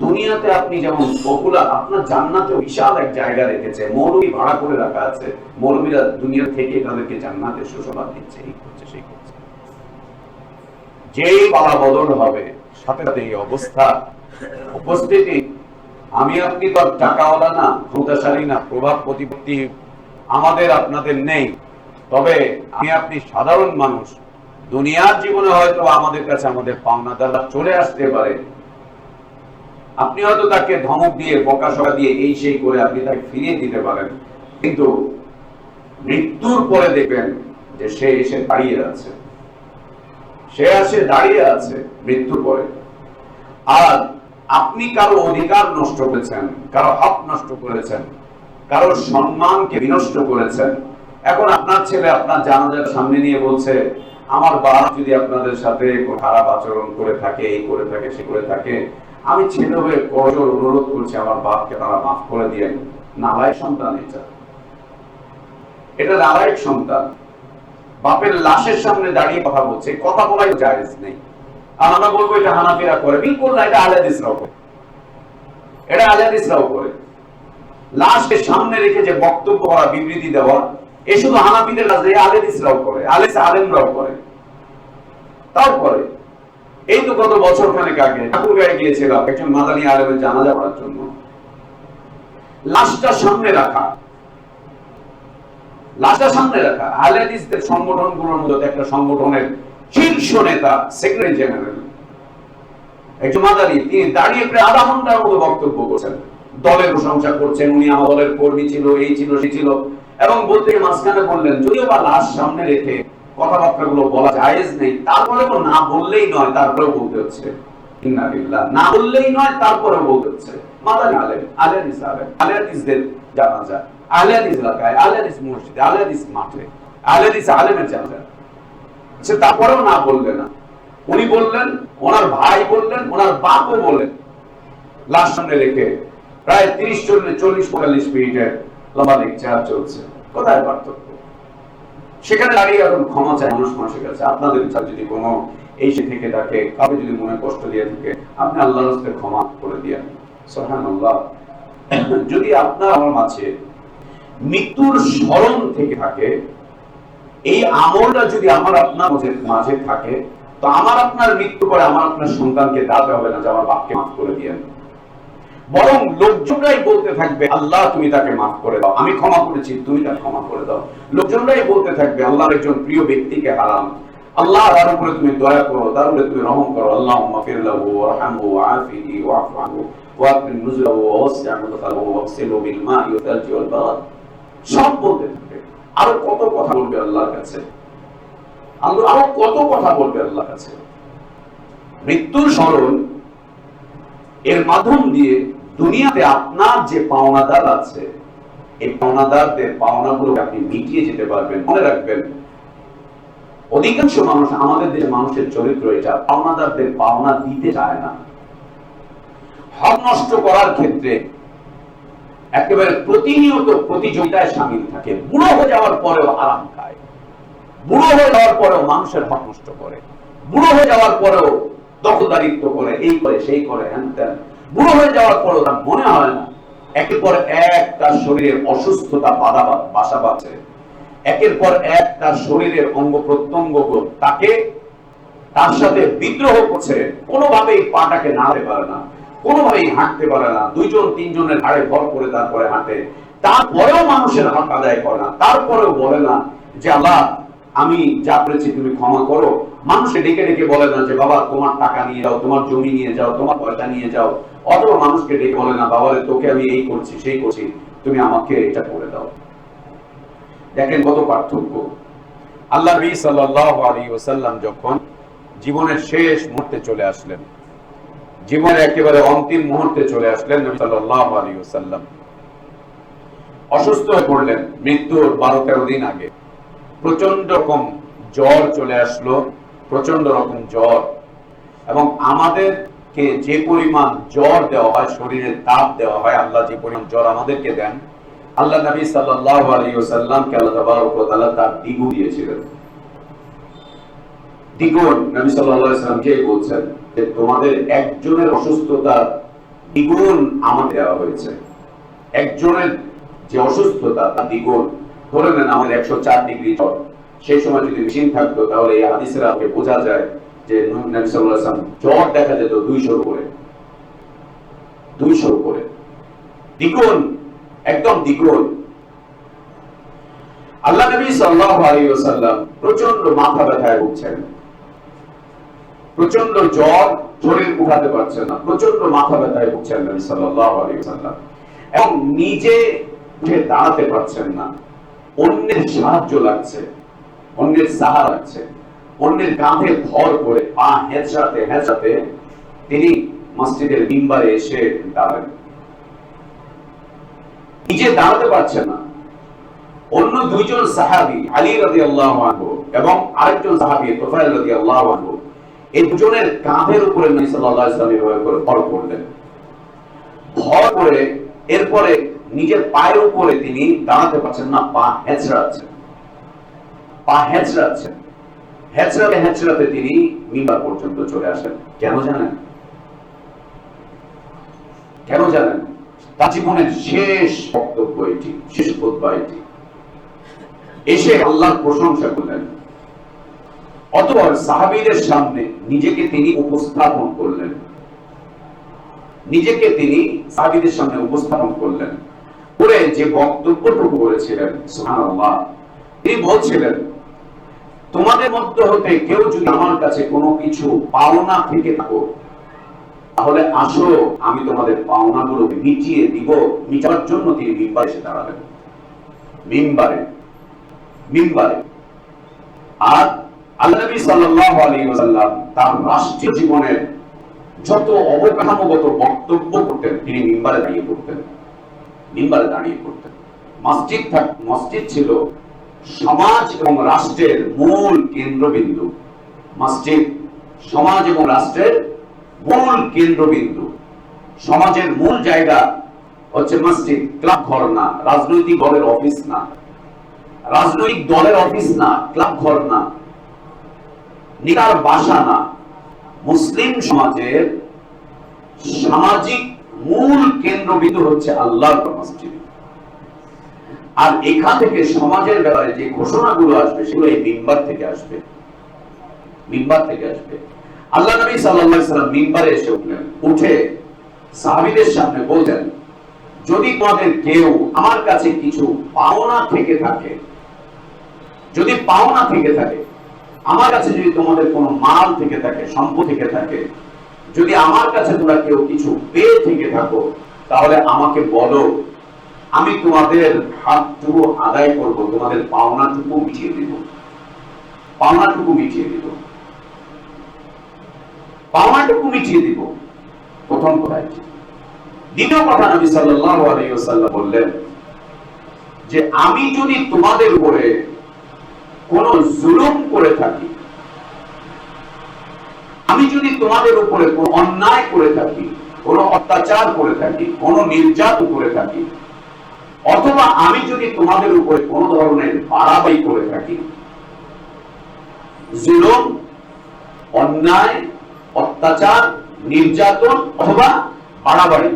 দুনিয়াতে আপনি যেমন পপুলার, আপনার জান্নাতে বিশাল এক জায়গা রেখেছে, মৌলবী ভাড়া করে রাখা আছে, মৌলবীরা দুনিয়া থেকে তাদেরকে জান্নাতে সুসংবাদ দিচ্ছে, এই করছে, সেই করছে। যেই পালা বদল হবে, সাথে সাথে এই অবস্থা উপস্থিতি। আমি আপনি তো টাকাওয়ালা না, ক্ষমতাশালী না, প্রভাব প্রতিপত্তি আমাদের আপনাদের নেই, তবে আমি আপনি সাধারণ মানুষ। দুনিয়ার জীবনে হয়তো আমাদের কাছে আমাদের পাওনাদাররা চলে আসতে পারে, আপনি হয়তো তাকে ধমক দিয়ে, বকাশকা দিয়ে, এই সেই করে আপনি তাকে ফিরিয়ে দিতে পারেন, কিন্তু মৃত্যুর পরে দেখবেন যে সে এসে দাঁড়িয়ে আছে, সে আসে দাঁড়িয়ে আছে মৃত্যুর পরে। আর আপনি কারো অধিকার নষ্ট করেছেন, কারো হক নষ্ট করেছেন, কারো সম্মানকে বিনষ্ট করেছেন। এখন আপনার ছেলে আপনার জানাজার সামনে নিয়ে বলছে, আমার বাপ যদি আপনাদের সাথে খারাপ আচরণ করে থাকে, এই করে থাকে, সে করে থাকে, আমি ছেলে হয়ে করজোর অনুরোধ করছি আমার বাপকে তারা মাফ করে দিয়েন। নালায়েক সন্তান এটা নালায়েক সন্তান। বাপের লাশের সামনে দাঁড়িয়ে কথা বলছে, কথা বলাই জায়েজ নেই। আর আমরা বলবো এটা হানাফিরা করে, বিলকুল না, এটা আহলে হাদিসরাও করে, এটা আহলে হাদিসরাও করে। লাশকে সামনে রেখে যে বক্তব্য করা, বিবৃতি দেওয়া, এ শুধু হানাফিদের কাজ, আহলে হাদিসরাও করে, আলেমরাও করে, তাও করে। এই তো গত বছর খানেক আগে ঠাকুরগাঁয়ে গিয়েছিলাম একজন মাদানী আলেমের জানাজা পড়ার জন্য। লাশটা সামনে রাখা, লাশটা সামনে রাখা আহলে হাদিসদের সংগঠনগুলোর মধ্যে একটা সংগঠনের শীর্ষ নেতা, সেক্রেটারি জেনারেল, একজন মাদানী, তিনি দাঁড়িয়ে প্রায় আধা ঘন্টার মতো বক্তব্য করছেন, দলের প্রশংসা করছেন, উনি আমার দলের কর্মী ছিল, এই ছিল, সে ছিল, এবং বলতে মাঝখানে বললেন যদিও বা লাশ সামনে রেখে কথাবার্তাগুলো বলা জায়েজ নেই, তারপরেও না বললেই নয়, তারপরেও বলতে হচ্ছে। ইন্নালিল্লাহ, না বললেই নয়, তারপরেও বলতে হচ্ছে। মাদানী আলেম, আহলে হাদিস আলেম, আহলে হাদিসদের জানাজা, আহলে হাদিস এলাকায়, আহলে হাদিস মসজিদে, আহলে হাদিস মাঠে, আহলে হাদিস আলেমের জানাজা। সে তারপরেও না বললেন না। উনি বললেন, ওনার ভাই বললেন, ওনার বাপও বললেন। লাশ সামনে রেখে প্রায় 30-40-45 মিনিটের লম্বা লেকচার চলছে। কোথায় পার্থক্য? সেখানে দাঁড়িয়ে এখন ক্ষমা চায় মানুষ মানুষের কাছে। আপনাদের যদি কোনো এই সে থেকে থাকে, কাউকে যদি মনে কষ্ট দিয়ে থাকে, আপনি আল্লাহর রাস্তায় ক্ষমা করে দিয়েন। সুবহানাল্লাহ। যদি আপনার আমার মাঝে মৃত্যুর স্মরণ থেকে থাকে, এই আমলটা যদি আমার আপনার মাঝে থাকে, তো আমার আপনার মৃত্যু করে আমার আপনার সন্তানকে দাঁড়াতে হবে না যে আমার বাপকে মাফ করে দিয়েন। বরং লোকজনরাই বলতে থাকবে, আল্লাহ তুমি তাকে মাফ করে দাও, আমি ক্ষমা করেছি, তুমি তাকে ক্ষমা করে দাও। লোকজনরাই বলতে থাকবে, আল্লাহর একজন প্রিয় ব্যক্তিকে হারাম, আল্লাহ তার উপরে তুমি দয়া করো, তার উপরে তুমি রহম করো। আল্লাহুম্মা ফির লাহু ওয়ারহামহু ওয়াআফিহি ওয়া'ফু আনহু ওয়াকরিম নুজুলাহু ওয়াসি' মুদখালাহু ওয়াগসিলহু বিল মা'i ওয়াল থালজি ওয়াল বারাদ। সব বলতে থাকবে। আরো কত কথা বলবে আল্লাহর কাছে, আরো কত কথা বলবে আল্লাহর কাছে। মৃত্যুর স্মরণ এর মাধ্যম দিয়ে দুনিয়াতে আপনার যে পাওনাদার আছে, এই পাওনাদারদের পাওনাগুলো আপনি মিটিয়ে যেতে পারবেন। মনে রাখবেন, অধিকাংশ মানুষ, আমাদের দেশের মানুষের চরিত্র এটা, পাওনাদারদের পাওনা দিতে চায় না। হক নষ্ট করার ক্ষেত্রে একেবারে প্রতিনিয়ত প্রতিযোগিতায় সামিল থাকে। বুড়ো হয়ে যাওয়ার পরেও আরাম খায়, বুড়ো হয়ে যাওয়ার পরেও মানুষের হক নষ্ট করে, বুড়ো হয়ে যাওয়ার পরেও দখলদারিত্ব করে, এই করে সেই করে, হ্যান ত্যান। বুড়ো হয়ে যাওয়ার পরেও তার মনে হয় না একের পর এক তার শরীরের অসুস্থতা বাসা বাঁধছে, একের পর এক তার শরীরের অঙ্গ প্রত্যঙ্গ তাকে তার সাথে বিদ্রোহ করছে। কোনোভাবেই পাটাকে নাড়াতে পারে না, কোনোভাবেই হাঁটতে পারে না, 2-3 জনের ঘাড়ে ভর করে তারপরে হাঁটে। তারপরেও মানুষের হক আদায় করে না, তারপরেও বলে না যে আল্লাহ আমি যা করেছি তুমি ক্ষমা করো। মানুষকে ডেকে ডেকে বলে না যে বাবা তোমার টাকা নিয়ে যাও, তোমার জমি নিয়ে যাও, তোমার পয়সা নিয়ে যাও। অথবা মানুষকে ডেকে বলে না বাবা তোকে আমি এই করছি সেই করছি, তুমি আমাকে এটা করে দাও। দেখেন কত পার্থক্য। আল্লাহ নবী সাল্লাল্লাহু আলাইহি ওয়াসাল্লাম যখন জীবনের শেষ মুহূর্তে চলে আসলেন, জীবনের একেবারে অন্তিম মুহূর্তে চলে আসলেন, নবী সাল্লাল্লাহু আলাইহি ওয়াসাল্লাম অসুস্থ হয়ে পড়লেন মৃত্যুর 12-13 দিন আগে। প্রচন্ড রকম জ্বর চলে আসলো, প্রচন্ড রকম জ্বর। এবং আমাদেরকে যে পরিমাণ জ্বর দেওয়া হয়, শরীরে তাপ দেওয়া হয়, আল্লাহ যে পরিমাণ জ্বর আমাদেরকে দেন, আল্লাহ নবী সাল্লাল্লাহু আলাইহি ওয়াসাল্লামকে আল্লাহ তাবারক ওয়া তাআলা তার দ্বিগুণ দিয়েছিলেন। দ্বিগুণ। নবী সাল্লাল্লাহু আলাইহি ওয়াসাল্লাম কে বলছেন যে তোমাদের একজনের অসুস্থতার দ্বিগুণ আমাদের দেওয়া হয়েছে। একজনের যে অসুস্থতা তার দ্বিগুণ। ধরে নেন আমাদের 104 ডিগ্রি জ্বর, সেই সময় যদি মেশিন থাকতো তাহলে এই হাদিসের আলোকে বোঝা যায় যে নবী সাল্লাল্লাহু আলাইহি ওয়াসাল্লাম জ্বর দেখা যেত 200 উপরে, 200 উপরে, দ্বিগুণ, একদম দ্বিগুণ। আল্লাহ নবী সাল্লাল্লাহু আলাইহি ওয়াসাল্লাম প্রচন্ড মাথা ব্যথায় ভুগছেন, প্রচন্ড জ্বর, শরীর উঠাতে পারছেন না, প্রচন্ড মাথা ব্যথায় ভুগছেন নবী সাল্লাল্লাহু আলাইহি ওয়াসাল্লাম। এবং নিজে উঠে দাঁড়াতে পারছেন না, অন্যের সাহায্য লাগছে, অন্যের সাহায্য লাগছে, অন্যের কাঁধে ভর করে পা হেঁচড়াতে হেঁচড়াতে তিনি মসজিদের মিম্বারে এসে দাঁড়ালেন। নিজে দাঁড়াতে পারছেন না। অন্য 2জন সাহাবী, আলী রাদিয়াল্লাহু আনহু এবং আরেকজন সাহাবী তুফাইল রাদিয়াল্লাহু আনহু, এই দুজনের কাঁধের উপরে নবী সাল্লাল্লাহু আলাইহি ওয়াসাল্লাম এভাবে করে ভর করলেন। ভর করে এরপরে নিজের পায়ের উপরে তিনি দাঁড়াতে পারছেন না, পা হেঁচড়াচ্ছেন, পা হেঁচড়াচ্ছেন। হেঁচড়াতে হেঁচড়াতে তিনি মিম্বার পর্যন্ত চলে আসেন। কেন জানেন? কেন জানেন? তার জীবনের শেষ বক্তব্য এটি, শেষ খুতবা এটি। এসে আল্লাহর প্রশংসা করলেন। অতঃপর সাহাবীদের সামনে নিজেকে তিনি উপস্থাপন করলেন, নিজেকে তিনি সাহাবীদের সামনে উপস্থাপন করলেন। করে যে বক্তব্যটুকু করেছিলেন, সুবহানাল্লাহ, তিনি বলছিলেন তোমাদের মধ্যে হতে কেউ যদি আমার কাছে কোনো কিছু পাওনা থেকে থাকো, তাহলে আসো আমি তোমাদের পাওনাগুলো মিটিয়ে দিব। মিটার জন্য তিনি মিম্বারে এসে দাঁড়ালেন, মিম্বারে, মিম্বারে। আর আল্লাহ নবী সাল্লাল্লাহু আলাইহি ওয়াসাল্লাম তার রাষ্ট্রীয় জীবনের যত অবকাঠামোগত বক্তব্য করতেন তিনি মিম্বারে দাঁড়িয়ে করতেন, মিম্বারে দাঁড়িয়ে করতেন। মসজিদ ছিল সমাজ এবং রাষ্ট্রের মূল কেন্দ্রবিন্দু। মসজিদ সমাজ এবং রাষ্ট্রের মূল কেন্দ্রবিন্দু। সমাজের মূল জায়গা হচ্ছে মসজিদ, ক্লাব ঘর না, রাজনৈতিক দলের অফিস না, রাজনৈতিক দলের অফিস না, ক্লাব ঘর না, নেতার বাসা না। মুসলিম সমাজের সামাজিক মূল কেন্দ্রবিন্দু হচ্ছে আল্লাহর মসজিদ। আর এখান থেকে সমাজের ব্যাপারে যে ঘোষণাগুলো আসবে সেগুলো এই মিম্বার থেকে আসবে, মিম্বার থেকে আসবে। আল্লাহ নবী সাল্লাল্লাহু আলাইহি ওয়াসাল্লাম মিম্বারে এসে উঠলেন, উঠে সাহাবীদের সামনে বললেন, যদি তোমাদের কেউ আমার কাছে কিছু পাওনা থেকে থাকে, যদি পাওনা থেকে থাকে, আমার কাছে যদি তোমাদের কোনো মাল থেকে থাকে, সম্পদ থেকে থাকে, যদি আমার কাছে তোমরা কেউ কিছু পেয়ে থেকে থাকো, তাহলে আমাকে বলো, আমি তোমাদের হাতটুকু আদায় করব, তোমাদের পাওনাটুকু মিটিয়ে দিব, পাওনাটুকু মিটিয়ে দিব, পাওনাটুকু মিটিয়ে দিব। প্রথম কথা। দ্বিতীয় কথা, নবী সাল্লাল্লাহু আলাইহি ওয়াসাল্লাম বললেন যে আমি যদি তোমাদের উপরে কোনো জুলুম করে থাকি, আমি যদি তোমাদের উপরে কোনো অন্যায় করে থাকি, কোনো অত্যাচার করে থাকি, কোনো নির্যাতন করে থাকি, অথবা আমি যদি তোমাদের উপরে কোন ধরনের বাড়াবাড়ি করে থাকি, জুলুম, অন্যায়, অত্যাচার, নির্যাতন অথবা বাড়াবাড়ি,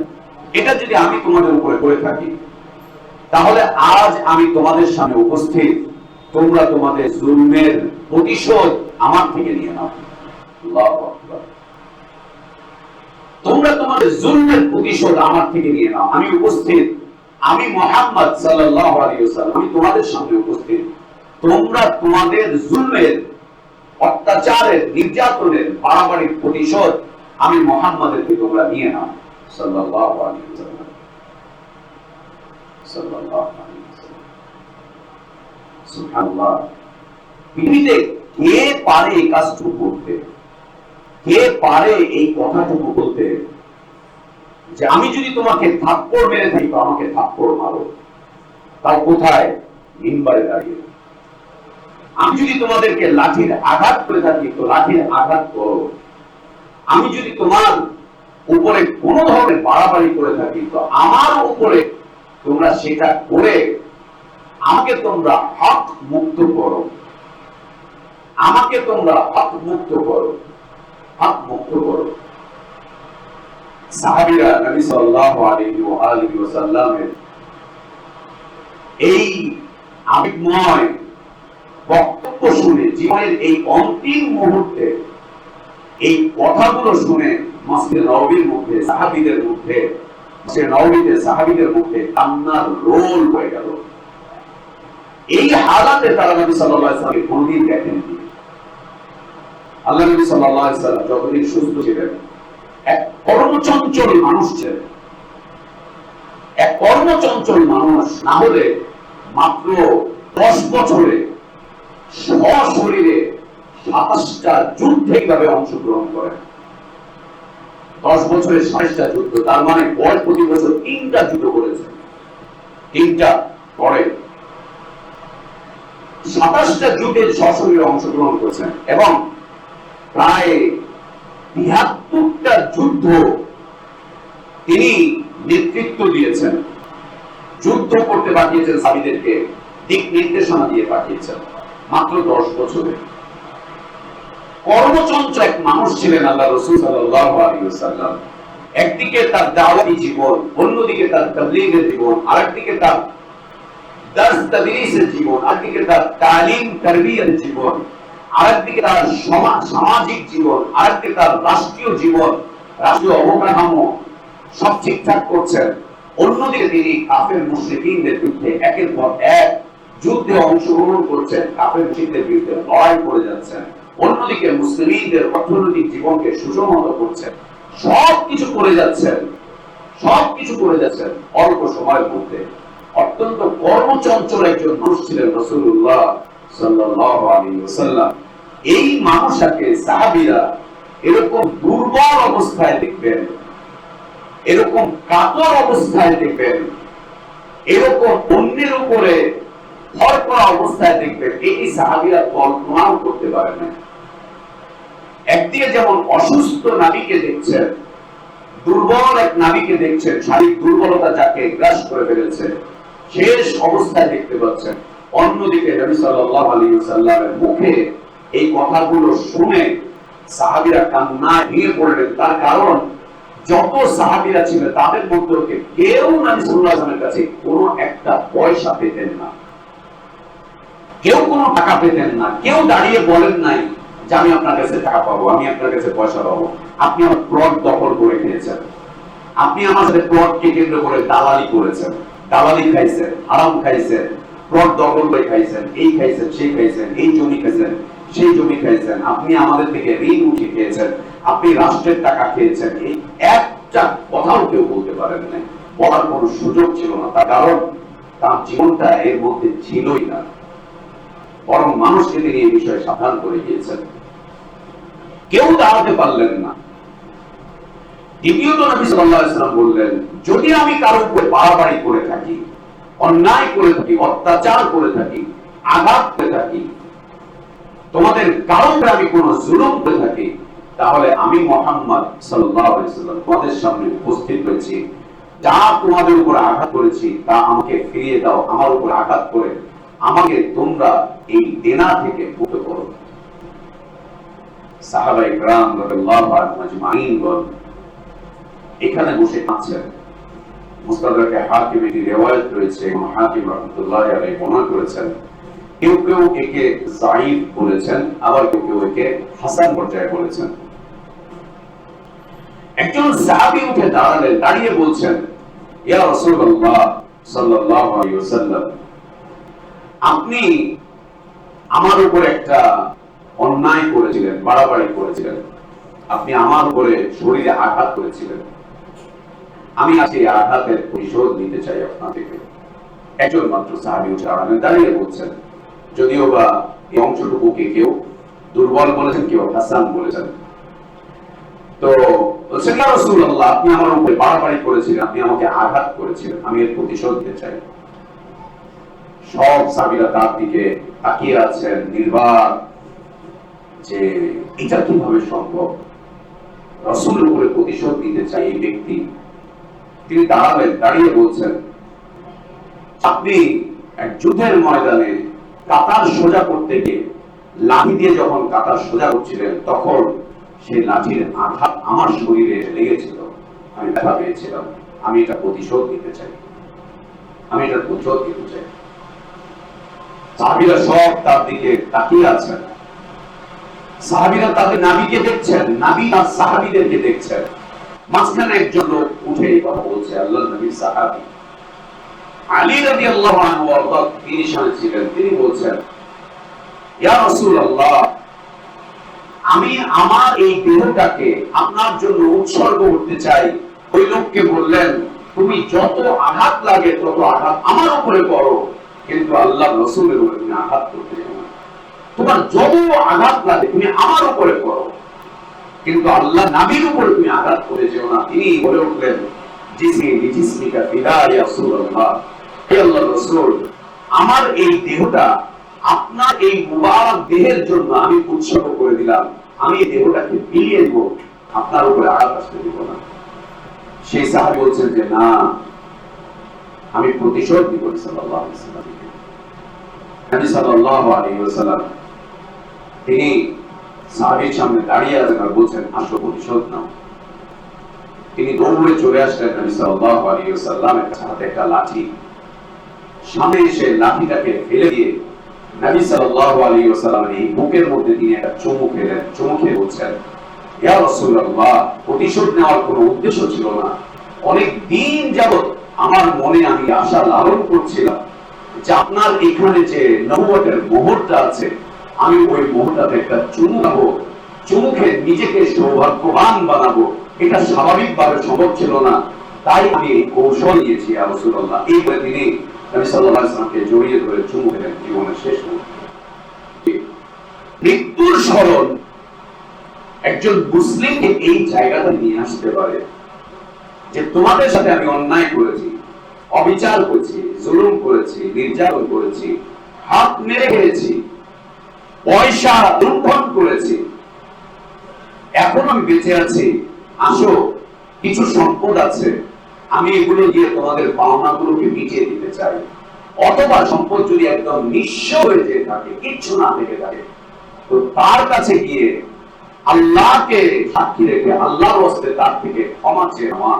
এটা যদি আমি তোমাদের উপরে করে থাকি, তাহলে আজ আমি তোমাদের সামনে উপস্থিত, তোমরা তোমাদের জুলমের প্রতিশোধ আমার থেকে নিয়ে নাও। আল্লাহু আকবার। তোমরা তোমাদের জুলমের প্রতিশোধ আমার থেকে নিয়ে নাও। আমি উপস্থিত, আমি মুহাম্মদ সাল্লাল্লাহু আলাইহি ওয়াসাল্লাম, আমি তোমাদের সামনে উপস্থিত, তোমরা তোমাদের জুলমের, অত্যাচারের, নির্যাতনের, বাড়াবাড়ির প্রতিশোধ আমি মুহাম্মদের থেকে তোমরা নিয়ে নাও। সাল্লাল্লাহু আলাইহি ওয়াসাল্লাম, সাল্লাল্লাহু আলাইহি ওয়াসাল্লাম। সুবহানাল্লাহ। পৃথিবীতে কে পারে এই কাজটুকু করতে? কে পারে এই কথাটুকু বলতে যে আমি যদি তোমাকে থাপ্পড় মেরে থাকি তো আমাকে থাপ্পড় মারো? তাও কোথায়? মিম্বারে দাঁড়িয়ে। আমি যদি তোমাদেরকে লাঠির আঘাত করে থাকি তো লাঠির আঘাত করো। আমি যদি তোমার উপরে কোন ধরনের বাড়াবাড়ি করে থাকি তো আমার উপরে তোমরা সেটা করে আমাকে তোমরা হক মুক্ত করো, আমাকে তোমরা হক মুক্ত করো, হক মুক্ত করো। সাহাবীরা নবী সাল্লাল্লাহু আলাইহি ওয়াসাল্লামের এই আবেগময় বক্তব্য শুনে, জীবনের এই অন্তিম মুহূর্তে এই কথাগুলো শুনে মসজিদে নববীর মধ্যে সাহাবীদের মধ্যে, সে নববীতে সাহাবীদের মধ্যে কান্নার রোল হয়ে গেল। এই হালাতে তারা নবী সাল্লাল্লাহু আলাইহি ওয়াসাল্লামকে কোনদিন দেখেননি। আল্লাহ নবী সাল্লাল্লাহু আলাইহি ওয়াসাল্লাম যতদিন সুস্থ ছিলেন, এক কর্মচঞ্চল মানুষ ছিলেন। এক কর্মচঞ্চল মানুষ না হলে মাত্র 10 বছরে সশরীরে 27টা যুদ্ধে কিভাবে অংশগ্রহণ করেন? 10 বছরে 27টা যুদ্ধ, তার মানে বয়স প্রতি বছর 3টা যুদ্ধ করেছেন, 3টা পরে 27টা যুদ্ধে সশরীরে অংশগ্রহণ করেছেন এবং প্রায় 73টা যুদ্ধ তিনি নেতৃত্ব দিয়েছেন, যুদ্ধ করতে পাঠিয়েছেন, সাহাবীদেরকে দিক নির্দেশনা দিয়ে পাঠিয়েছেন মাত্র 10 বছরে। কর্মচঞ্চল এক মানুষ ছিলেন আল্লাহ রাসূল সাল্লাল্লাহু আলাইহি ওয়াসাল্লাম। একদিকে তার দাওয়াতি জীবন, অন্যদিকে তার তাবলীগের জীবন, আরেকদিকে তার দার্স তাদরিসের জীবন, আরেকদিকে তার তালিম তারবিয়ার জীবন, আরেকদিকে তার সামাজিক জীবন, আরেকদিকে তার রাষ্ট্রীয় জীবন, রাষ্ট্রীয় অবকাঠামো সব ঠিকঠাক করছেন। অন্যদিকে তিনি কাফের মুশরিকিনদের বিরুদ্ধে একের পর এক যুদ্ধে অংশগ্রহণ করছেন, কাফের মুশরিকদের বিরুদ্ধে লড়াই করে যাচ্ছেন। অন্যদিকে মুসলিমদের অর্থনৈতিক জীবনকে সুসংহত করছেন। সবকিছু করে যাচ্ছেন, সবকিছু করে যাচ্ছেন অল্প সময়ের মধ্যে। অত্যন্ত কর্মচঞ্চল একজন মানুষ ছিলেন রাসূলুল্লাহ সাল্লাল্লাহু আলাইহি ওয়াসাল্লাম। এই মানুষটাকে সাহাবীরা এরকম দুর্বল অবস্থায় দেখবেন, এরকম কাতর অবস্থায় দেখবেন, এরকম অন্যের উপরে ভর করা অবস্থায় দেখবেন এই সাহাবীরা কল্পনাও করতে পারে না। একদিকে যেমন অসুস্থ নাবিকে দেখছেন, দুর্বল এক নাবিকে দেখছেন, শারীরিক দুর্বলতা যাকে গ্রাস করে ফেলেছে, শেষ অবস্থায় দেখতে পাচ্ছেন। অন্যদিকে নবী সাল্লাল্লাহু আলাইহি ওয়াসাল্লামের মুখে এই কথাগুলো শুনে সাহাবীরা কান্নায় ভেঙে পড়লেন। তার কারণ যত সাহাবীরা ছিলেন তাদের মধ্যে কেউ নবী সাল্লাল্লাহু আলাইহি ওয়াসাল্লামের কাছে কোনো একটা পয়সা পেতেন না, কেউ কোনো টাকা পেতেন না, কেউ দাঁড়িয়ে বলেন নাই যে আমি আপনার কাছে টাকা পাবো, আমি আপনার কাছে পয়সা পাবো। আপনি আমার প্লট দখল করে খেয়েছেন, আপনি আমার সাথে প্লটকে কেন্দ্র করে দালালি করেছেন, দালালি খাইছেন, হারাম খাইছেন, প্লট দখল করে খাইছেন, এই খাইছেন, সেই খাইছেন, এই জমি খাইছেন, সেই জমি খাইছেন, আপনি আমাদের থেকে ঋণ উঠিয়ে খেয়েছেন, আপনি রাষ্ট্রের টাকা খেয়েছেন। এই একটা কথাও কেউ বলতে পারেন নাই, বলার কোনো সুযোগ ছিল না। তার কারণ তার জীবনটা এর মধ্যে ছিলই না, বরং মানুষকে তিনি এই বিষয়ে সাবধান করে গিয়েছেন। কেউ দাঁড়াতে পারলেন না। দ্বিতীয়ত নবী সাল্লাল্লাহু আলাইহি ওয়াসাল্লাম বললেন, যদি আমি কারো উপর বাড়াবাড়ি করে থাকি, অন্যায় করে থাকি, অত্যাচার করে থাকি, আঘাত করে থাকি, তোমাদের কারো উপর আমি কোন জুলুম করে থাকি, তাহলে আমি মুহাম্মদ সাল্লাল্লাহু আলাইহি ওয়াসাল্লাম তোমাদের সামনে উপস্থিত হয়েছি। যা তোমাদের উপর আঘাত করেছি তা আমাকে ফিরিয়ে দাও, আমার উপর আঘাত করে আমাকে তোমরা এই দেনা থেকে মুক্ত করো। সাহাবায়ে কেরাম রাদিয়াল্লাহু আনহুম আজমাইন এখানে বসে আছেন। মুস্তাদরাকে হাকিম এর riwayat রয়েছে, হাকিম রাহমাতুল্লাহি আলাইহি বর্ণনা করেছেন। কেউ কেউ একে যায়ীফ বলেছেন, আবার কেউ কেউ একে হাসান পর্যায়ে বলেছেন। একজন সাহাবী উঠে দাঁড়ালেন, দাঁড়িয়ে বলছেন, ইয়া রাসূলুল্লাহ সাল্লাল্লাহু আলাইহি ওয়াসাল্লাম, আপনি আমার উপর একটা অন্যায় করেছিলেন, বাড়াবাড়ি করেছিলেন, আপনি আমার উপরে শরীরে আঘাত করেছিলেন, আমি আজকে এই আঘাতের প্রতিশোধ নিতে চাই আপনার থেকে। একজন মাত্র সাহাবী উঠে দাঁড়ালেন, দাঁড়িয়ে বলছেন, যদিও বা এই অংশটুকুকে কেউ দুর্বল বলেছেন, কেউ হাসান বলেছেন। তো বলছেন, ইয়া রাসূলুল্লাহ, আপনি আমার উপরে বাড়াবাড়ি করেছিলেন, আপনি আমাকে আঘাত করেছিলেন, আমি এর প্রতিশোধ নিতে চাই। সব সাহাবীরা তার দিকে তাকিয়ে আছেন নির্বাক, যে এটা কিভাবে সম্ভব, রাসূলের উপরে প্রতিশোধ নিতে চাই এই ব্যক্তি। তিনি দাঁড়ালেন, দাঁড়িয়ে বলছেন, আপনি এক যুদ্ধের ময়দানে কাতার সোজা করতে গিয়ে লাঠি দিয়ে যখন কাতার সোজা করছিলেন, তখন সেই লাঠির আঘাত আমার শরীরে লেগেছিল, আমি ব্যথা পেয়েছিলাম, আমি এটা প্রতিশোধ নিতে চাই, আমি এটা প্রতিশোধ নিতে চাই। সাহাবীরা সব তার দিকে তাকিয়ে আছেন। সাহাবীরা তাদের নাবিকে দেখছেন, নাবি তার সাহাবীদেরকে দেখছেন। মাঝখানে একজন লোক উঠে এই কথা বলছে, আল্লাহর নবীর সাহাবী আলী রাদিয়াল্লাহু আনহু তিনি সামনে ছিলেন। তিনি বলছেন, ইয়া রাসূলুল্লাহ, আমি আমার এই দেহটাকে আপনার জন্য উৎসর্গ করতে চাই। ওই লোককে বললেন, তুমি যত আঘাত লাগে তত আঘাত আমার উপরে করো, কিন্তু আল্লাহর রাসূলের উপরে তুমি আঘাত করতে যাও না। তোমার যত আঘাত লাগে তুমি আমার উপরে করো, কিন্তু আল্লাহ নবীর উপরে তুমি আঘাত করে যেও না। তিনি বলে উঠলেন, জিসমিকা ফিদা ইয়া রাসূলুল্লাহ, হে আল্লাহর রাসূল, আমার এই দেহটা আপনার এই মুবারক দেহের জন্য আমি উৎসর্গ করে দিলাম, আমি এই দেহটাকে বিলিয়ে দেব, আপনার উপরে আঘাত আসতে দেব না। সেই সাহাবী বলছেন যে না, আমি প্রতিশোধ নিব। সাল্লাল্লাহু আলাইহি ওয়াসাল্লাম, নবী সাল্লাল্লাহু আলাইহি ওয়াসাল্লাম তিনি সাহাবীর সামনে দাঁড়িয়ে আছেন আর বলছেন, আসো প্রতিশোধ নাও। তিনি দৌড়ে চলে আসলেন নবী সাল্লাল্লাহু আলাইহি ওয়াসাল্লামের হাতে একটা লাঠি, সামনে এসে লাঠিটাকে ফেলে দিয়ে নবী সাল্লাল্লাহু আলাইহি ওয়াসাল্লামের এই বুকের মধ্যে তিনি একটা চুমু খেলেন। চুমু খেয়ে বলছেন, ইয়া রাসূলুল্লাহ, প্রতিশোধ নেওয়ার কোনো উদ্দেশ্য ছিল না। অনেক দিন যাবত আমার মনে আমি আশা লালন করছিলাম যে আপনার এখানে যে নবুয়তের মোহরটা আছে, আমি ওই মোহরটাতে একটা চুমু খাবো, চুমু খেয়ে নিজেকে সৌভাগ্যবান বানাবো। এটা স্বাভাবিকভাবে সম্ভব ছিল না, তাই আমি এই কৌশল নিয়েছি ইয়া রাসূলুল্লাহ। এই বলে তিনি নবী সাল্লাল্লাহু আলাইহি ওয়াসাল্লামকে জড়িয়ে ধরে চুমু খেলেন জীবনের শেষ মুহূর্তে। মৃত্যুর স্মরণ একজন মুসলিমকে এই জায়গাটা নিয়ে আসতে পারে যে তোমাদের সাথে আমি অন্যায় করেছি, অবিচার করেছি, জুলুম করেছি, নির্যাতন করেছি, হাত মেরে খেয়েছি, পয়সা লুণ্ঠন করেছি, এখন আমি বেঁচে আছি, আসো কিছু সম্পদ আছে, আমি এগুলো দিয়ে তোমাদের পাওনাগুলোকে মিটিয়ে দিতে চাই। অথবা সম্পদ যদি একদম নিঃস্ব হয়ে যেয়ে থাকে, কিচ্ছু না থেকে থাকে, তো তার কাছে গিয়ে আল্লাহকে সাক্ষী রেখে আল্লাহর ওয়াস্তে তার থেকে ক্ষমা চেয়ে নেওয়া।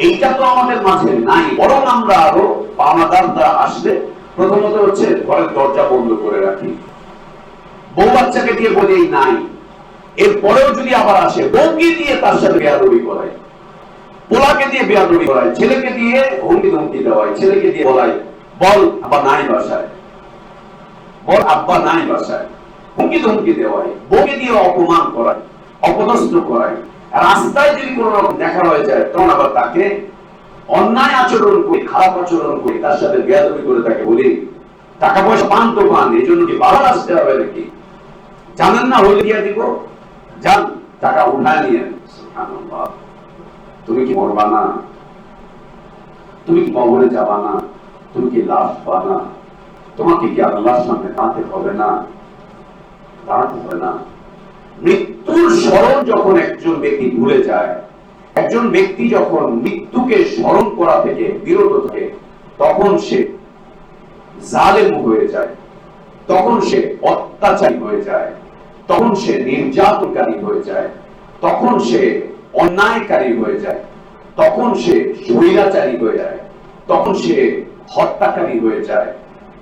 এইটা তো আমাদের মাঝে নাই, বরং আমরা আরো পাওনাদাররা আসলে প্রথমত হচ্ছে ঘরের দরজা বন্ধ করে রাখি, বউ বাচ্চাকে দিয়ে বলি নাই, এরপরেও যদি আবার আসে বউকে দিয়ে তার সাথে বেয়াদবি করাই, পোলাকে দিয়ে বেয়াদবি করাই, ছেলেকে দিয়ে হুমকি ধমকি দেওয়াই, ছেলেকে দিয়ে বলাই বল আব্বা নাই বাসায়, বল আব্বা নাই বাসায়, হুমকি ধমকি দেওয়াই, বউকে দিয়ে অপমান করাই, অপদস্থ করাই। রাস্তায় যদি কোনো রকম দেখা হয়ে যায় তখন আবার তাকে অন্যায় আচরণ করি, খারাপ আচরণ করি, তার সাথে বেয়াদবি করে তাকে বলি টাকা পয়সা পান তো পান, এই জন্য কি বাবার আসতে হবে নাকি, জানেন না হলে গিয়ে দিব, যান টাকা উঠায় নিয়ে। সুবহানাল্লাহ, তুমি কি মরবা না? তুমি কি কবরে যাবা না? তুমি কি লাশ পাবা না? তোমাকে কি আল্লাহর সামনে দাঁড়াতে হবে না? দাঁড়াতে হবে না? মৃত্যুর স্মরণ যখন একজন ব্যক্তি ভুলে যায়, একজন ব্যক্তি যখন মৃত্যুকে স্মরণ করা থেকে বিরত থাকে, তখন সে জালেম হয়ে যায়, তখন সে অত্যাচারী হয়ে যায়, তখন সে নির্যাতনকারী হয়ে যায়, তখন সে অন্যায়কারী হয়ে যায়, তখন সে স্বৈরাচারী হয়ে যায়, তখন সে হত্যাকারী হয়ে যায়,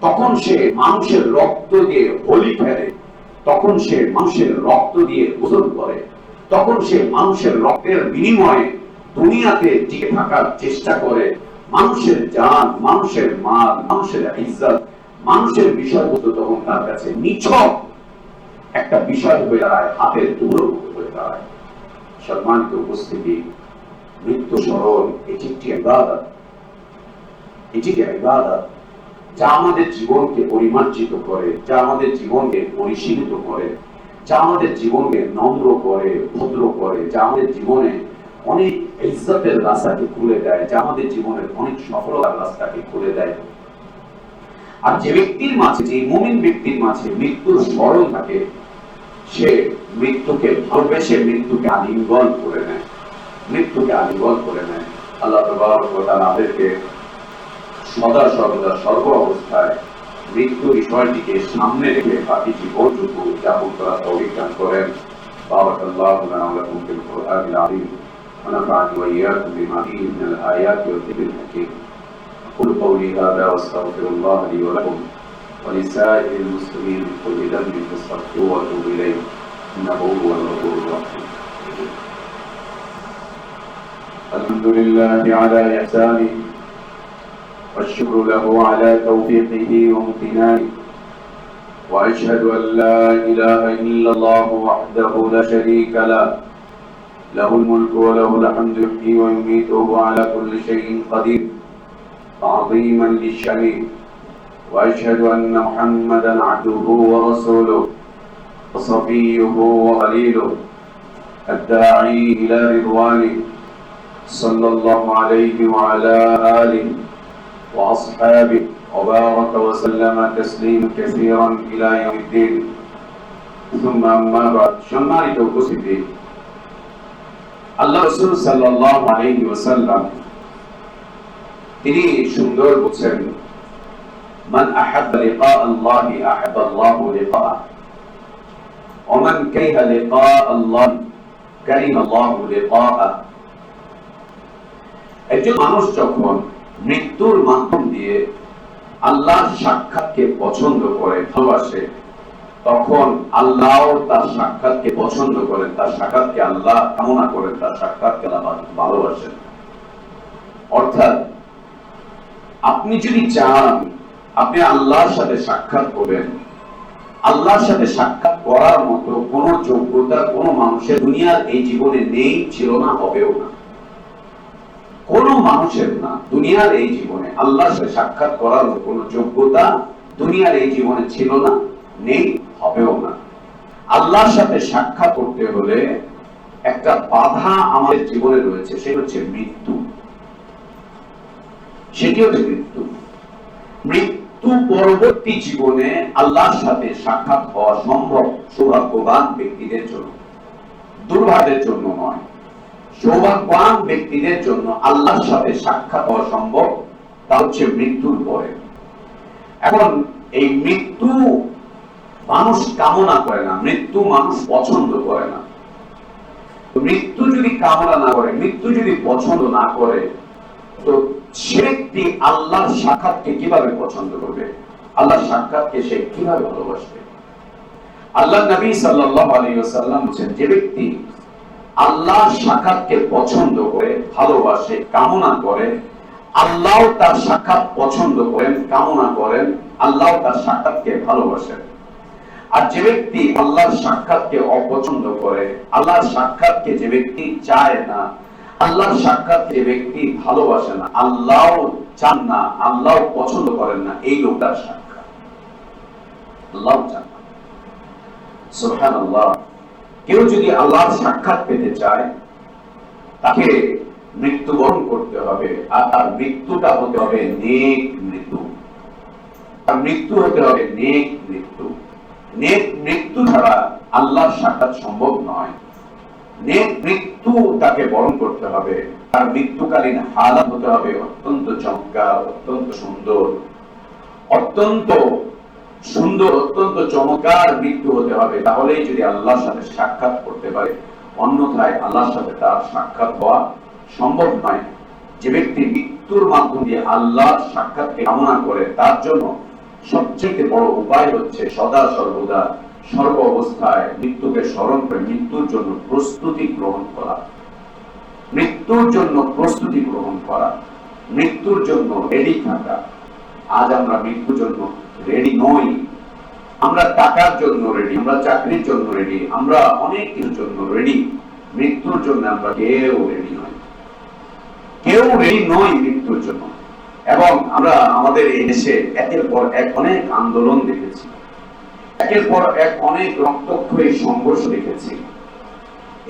তখন সে মানুষের রক্ত দিয়ে হোলি খেলে, তখন সে মানুষের রক্ত দিয়ে গোসল করে, তখন সে মানুষের রক্তের বিনিময়ে দুনিয়াতে টিকে থাকার চেষ্টা করে, মানুষের জান, মানুষের মাল, মানুষের ইজ্জত, মানুষের বিষয়বস্তু তখন তার কাছে নিছক একটা বিষয় হয়ে দাঁড়ায়, হাতের ধুলো হয়ে দাঁড়ায়। সম্মানিত উপস্থিতি, মৃত্যু স্মরণ এটি একটি ইবাদত, এটি একটি ইবাদত যা আমাদের জীবনকে পরিমার্জিত করে, যা আমাদের জীবনকে পরিশীলিত করে, যা আমাদের জীবনকে নম্র করে, ভদ্র করে, যা আমাদের জীবনে অনেক ইজ্জতের রাস্তাকে খুলে দেয়, যা আমাদের জীবনের অনেক সফলতার রাস্তাকে খুলে দেয়। আর যে ব্যক্তির মাঝে, যে মুমিন ব্যক্তির মাঝে মৃত্যুর স্মরণ থাকে, সে মৃত্যুকে ভালোবেসে মৃত্যুকে আলিঙ্গন করে নেয়, মৃত্যুকে আলিঙ্গন করে নেয়। আল্লাহ তাবারক ওয়া তাআলা আমাদেরকে সদা সর্বদা সর্ব অবস্থায় মৃত্যু বিষয়টিকে সামনে রেখে বাকি জীবনটুকু যাপন করার তৌফিক দান করেন। বারাকাল্লাহু লানা ওয়া লাকুম ফিল কুরআনিল আযীম ওয়া নাফা'নি ওয়া ইয়্যাকুম বিমা ফীহি মিনাল আয়াতি ওয়া যিকরিল হাকীম। أقول قولي هذا وأستغفر الله لي ولكم ولسائر المسلمين من كل ذنب فاستغفروه وأتوبوا إليه إنه هو الغفور الرحيم. الحمد لله على إحسانه والشكر له على توفيقه وامتنانه وأشهد أن لا إله إلا الله وحده لا شريك له له الملك وله الحمد يحيي ويميت وهو على كل شيء قدير تعظيما للشأنه وأشهد أن محمدا عبده ورسوله وصفيه وخليله الداعي إلى رضوانه صلى الله عليه وعلى آله وأصحابه وبارك وسلم تسليما كثيرا إلى يوم الدين ثم أما بعد সম্মানিত উপস্থিতি, আল্লাহ রাসূল সাল্লাল্লাহু আলাইহি ওয়াসাল্লাম তিনি সুন্দর বলছেন, মান আহাব্বা লিকা আল্লাহি আহাব্বা আল্লাহু লিকাআহ ওয়া মান কারিহা লিকা আল্লাহ কারিহা আল্লাহু লিকাআহ। একজন মানুষ যখন মৃত্যুর মাধ্যম দিয়ে আল্লাহর সাক্ষাৎকে পছন্দ করে, ভালোবাসে, তখন আল্লাহ তার সাক্ষাৎকে পছন্দ করেন, তার সাক্ষাৎকে আল্লাহ কামনা করেন, তার সাক্ষাৎকে আল্লাহ ভালোবাসেন। অর্থাৎ আপনি যদি চান আপনি আল্লাহর সাথে সাক্ষাৎ করবেন, আল্লাহর সাথে সাক্ষাৎ করার মতো কোন যোগ্যতা কোন মানুষের দুনিয়ার এই জীবনে নেই, ছিল না, হবেও না। কোন মানুষের না দুনিয়ার এই জীবনে আল্লাহর সাথে সাক্ষাৎ করার কোন যোগ্যতা দুনিয়ার এই জীবনে ছিল না, নেই, হবেও না। আল্লাহর সাথে সাক্ষাৎ করতে হলে একটা বাধা আমাদের জীবনে রয়েছে, সেটা হচ্ছে মৃত্যু। সেটি হচ্ছে মৃত্যু। মৃত্যু মৃত্যু পরবর্তী জীবনে আল্লাহর সাথে সাক্ষাৎ হওয়া সম্ভব সৌভাগ্যবান ব্যক্তিদের জন্য, দুর্ভাগ্যের জন্য নয়। সৌভাগ্যবান ব্যক্তিদের জন্য আল্লাহর সাথে সাক্ষাৎ হওয়া সম্ভব, তা হচ্ছে মৃত্যুর পরে। এখন এই মৃত্যু মানুষ কামনা করে না, মৃত্যু মানুষ পছন্দ করে না। মৃত্যু যদি কামনা না করে, মৃত্যু যদি পছন্দ না করে, তো সে ব্যক্তি আল্লাহর সাক্ষাৎকে কিভাবে পছন্দ করবে? আল্লাহর সাক্ষাৎকে সে কিভাবে ভালোবাসবে? আল্লাহ নবী সাল্লাল্লাহু আলাইহি ওয়াসাল্লাম বলেন, যে ব্যক্তি আল্লাহর সাক্ষাৎকে পছন্দ করে, ভালোবাসে, কামনা করে, আল্লাহ তার সাক্ষাৎ পছন্দ করেন, কামনা করেন, আল্লাহ তার সাক্ষাৎকে ভালোবাসেন। আর যে ব্যক্তি আল্লাহর সাক্ষাৎকে অপছন্দ করে, আল্লাহর সাক্ষাৎকে যে ব্যক্তি চায় না, আল্লাহর সাক্ষাৎ যে ব্যক্তি ভালোবাসে না, আল্লাহ চান না, আল্লাহ পছন্দ করেন না, এই লোকটার সাক্ষাৎ আল্লাহ চান না। সুবহানাল্লাহ। কেউ যদি আল্লাহর সাক্ষাৎ পেতে চায়, তাকে মৃত্যুবরণ করতে হবে, আর তার মৃত্যুটা হতে হবে নেক মৃত্যু। তার মৃত্যু হতে হবে নেক মৃত্যু। নেক মৃত্যু ছাড়া আল্লাহর সাক্ষাৎ সম্ভব নয়। নেক মৃত্যু তাকে বরণ করতে হবে। তার মৃত্যুকালীন হালাত হতে হবে অত্যন্ত চমৎকার, অত্যন্ত সুন্দর, অত্যন্ত সুন্দর, অত্যন্ত চমৎকার মৃত্যু হতে হবে। তাহলেই যদি আল্লাহর সাথে সাক্ষাৎ করতে পারে, অন্যথায় আল্লাহর সাথে তার সাক্ষাৎ হওয়া সম্ভব নয়। যে ব্যক্তি মৃত্যুর মাধ্যম দিয়ে আল্লাহর সাক্ষাৎকে কামনা করে, তার জন্য সবচেয়ে বড় উপায় হচ্ছে সদা সর্বদা সর্ব অবস্থায় মৃত্যুকে স্মরণ করে মৃত্যুর জন্য প্রস্তুতি গ্রহণ করা। মৃত্যুর জন্য প্রস্তুতি গ্রহণ করা, মৃত্যুর জন্য রেডি থাকা। আজ আমরা মৃত্যুর জন্য রেডি নই। আমরা টাকার জন্য রেডি, আমরা চাকরির জন্য রেডি, আমরা অনেক কিছুর জন্য রেডি। মৃত্যুর জন্য আমরা কেউ রেডি নই, কেউ রেডি নই মৃত্যুর জন্য। এবং আমরা আমাদের এই দেশে একের পর এক অনেক আন্দোলন দেখেছি, একের পর এক অনেক রক্তক্ষয়ী সংঘর্ষ দেখেছি।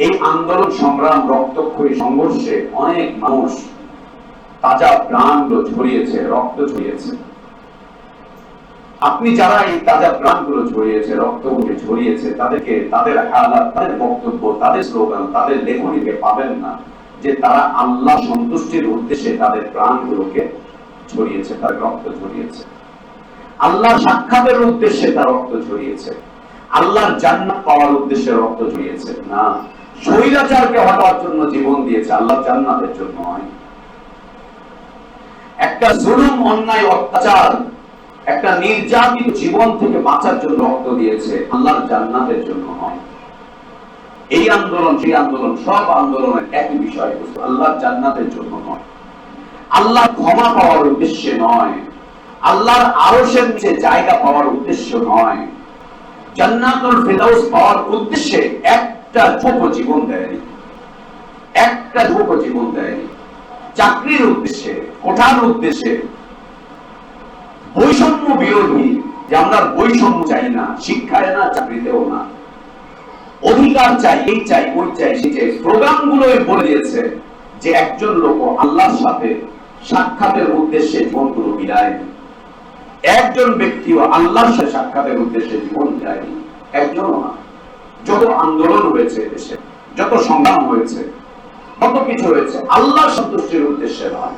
এই আন্দোলন সংগ্রাম, রক্তক্ষয়ী সংঘর্ষে অনেক মানুষ তাজা প্রাণগুলো ঝরিয়েছে, রক্ত ঝরিয়েছে। আপনি যারা এই তাজা প্রাণগুলো ঝরিয়েছে, রক্তগুলো ঝরিয়েছে, তাদেরকে, তাদের হালাত, তাদের বক্তব্য, তাদের স্লোগান, তাদের লেখনীকে পাবেন না যে তারা আল্লাহ সন্তুষ্টির উদ্দেশ্যে তাদের প্রাণগুলোকে ঝরিয়েছে, তার রক্ত ঝরিয়েছে। আল্লাহ সাক্ষাতের উদ্দেশ্যে তার রক্ত ঝরিয়েছে, আল্লাহর জান্নাত পাওয়ার উদ্দেশ্যে রক্ত ঝরিয়েছে না। স্বৈরাচারকে হটার জন্য জীবন দিয়েছে, আল্লাহর জান্নাতের জন্য নয়। একটা জুলুম, অন্যায়, অত্যাচার, একটা নির্যাতিত জীবন থেকে বাঁচার জন্য রক্ত দিয়েছে, আল্লাহর জান্নাতের জন্য নয়। এই আন্দোলন, সেই আন্দোলন, সব আন্দোলনের একই বিষয়বস্তু, আল্লাহর জান্নাতের জন্য নয়, আল্লাহ ক্ষমা পাওয়ার উদ্দেশ্যে নয়, আল্লাহর আরশের নিচে জায়গা পাওয়ার উদ্দেশ্য নয়, জান্নাতুল ফিরদাউস পাওয়ার উদ্দেশ্যে একটা যুবক জীবন দেয়নি, একটা যুবক জীবন দেয়নি। চাকরির উদ্দেশ্যে, কোঠার উদ্দেশ্যে, বৈষম্য বিরোধী, যে আমরা বৈষম্য চাই না, শিক্ষায় না, চাকরিতেও না, অধিকার চাই, এই চাই, ওই চাই, সেই চাই, স্লোগানগুলোই বলে দিয়েছে যে একজন লোক আল্লাহর সাথে সাক্ষাতের উদ্দেশ্যে জীবনগুলো বিলায়নি। একজন ব্যক্তিও আল্লাহর সাথে সাক্ষাতের উদ্দেশ্যে জীবন বিলায়নি, একজনও না। যত আন্দোলন হয়েছে দেশে, যত সংগ্রাম হয়েছে, কত কিছু হয়েছে, আল্লাহর সন্তুষ্টির উদ্দেশ্যে নয়,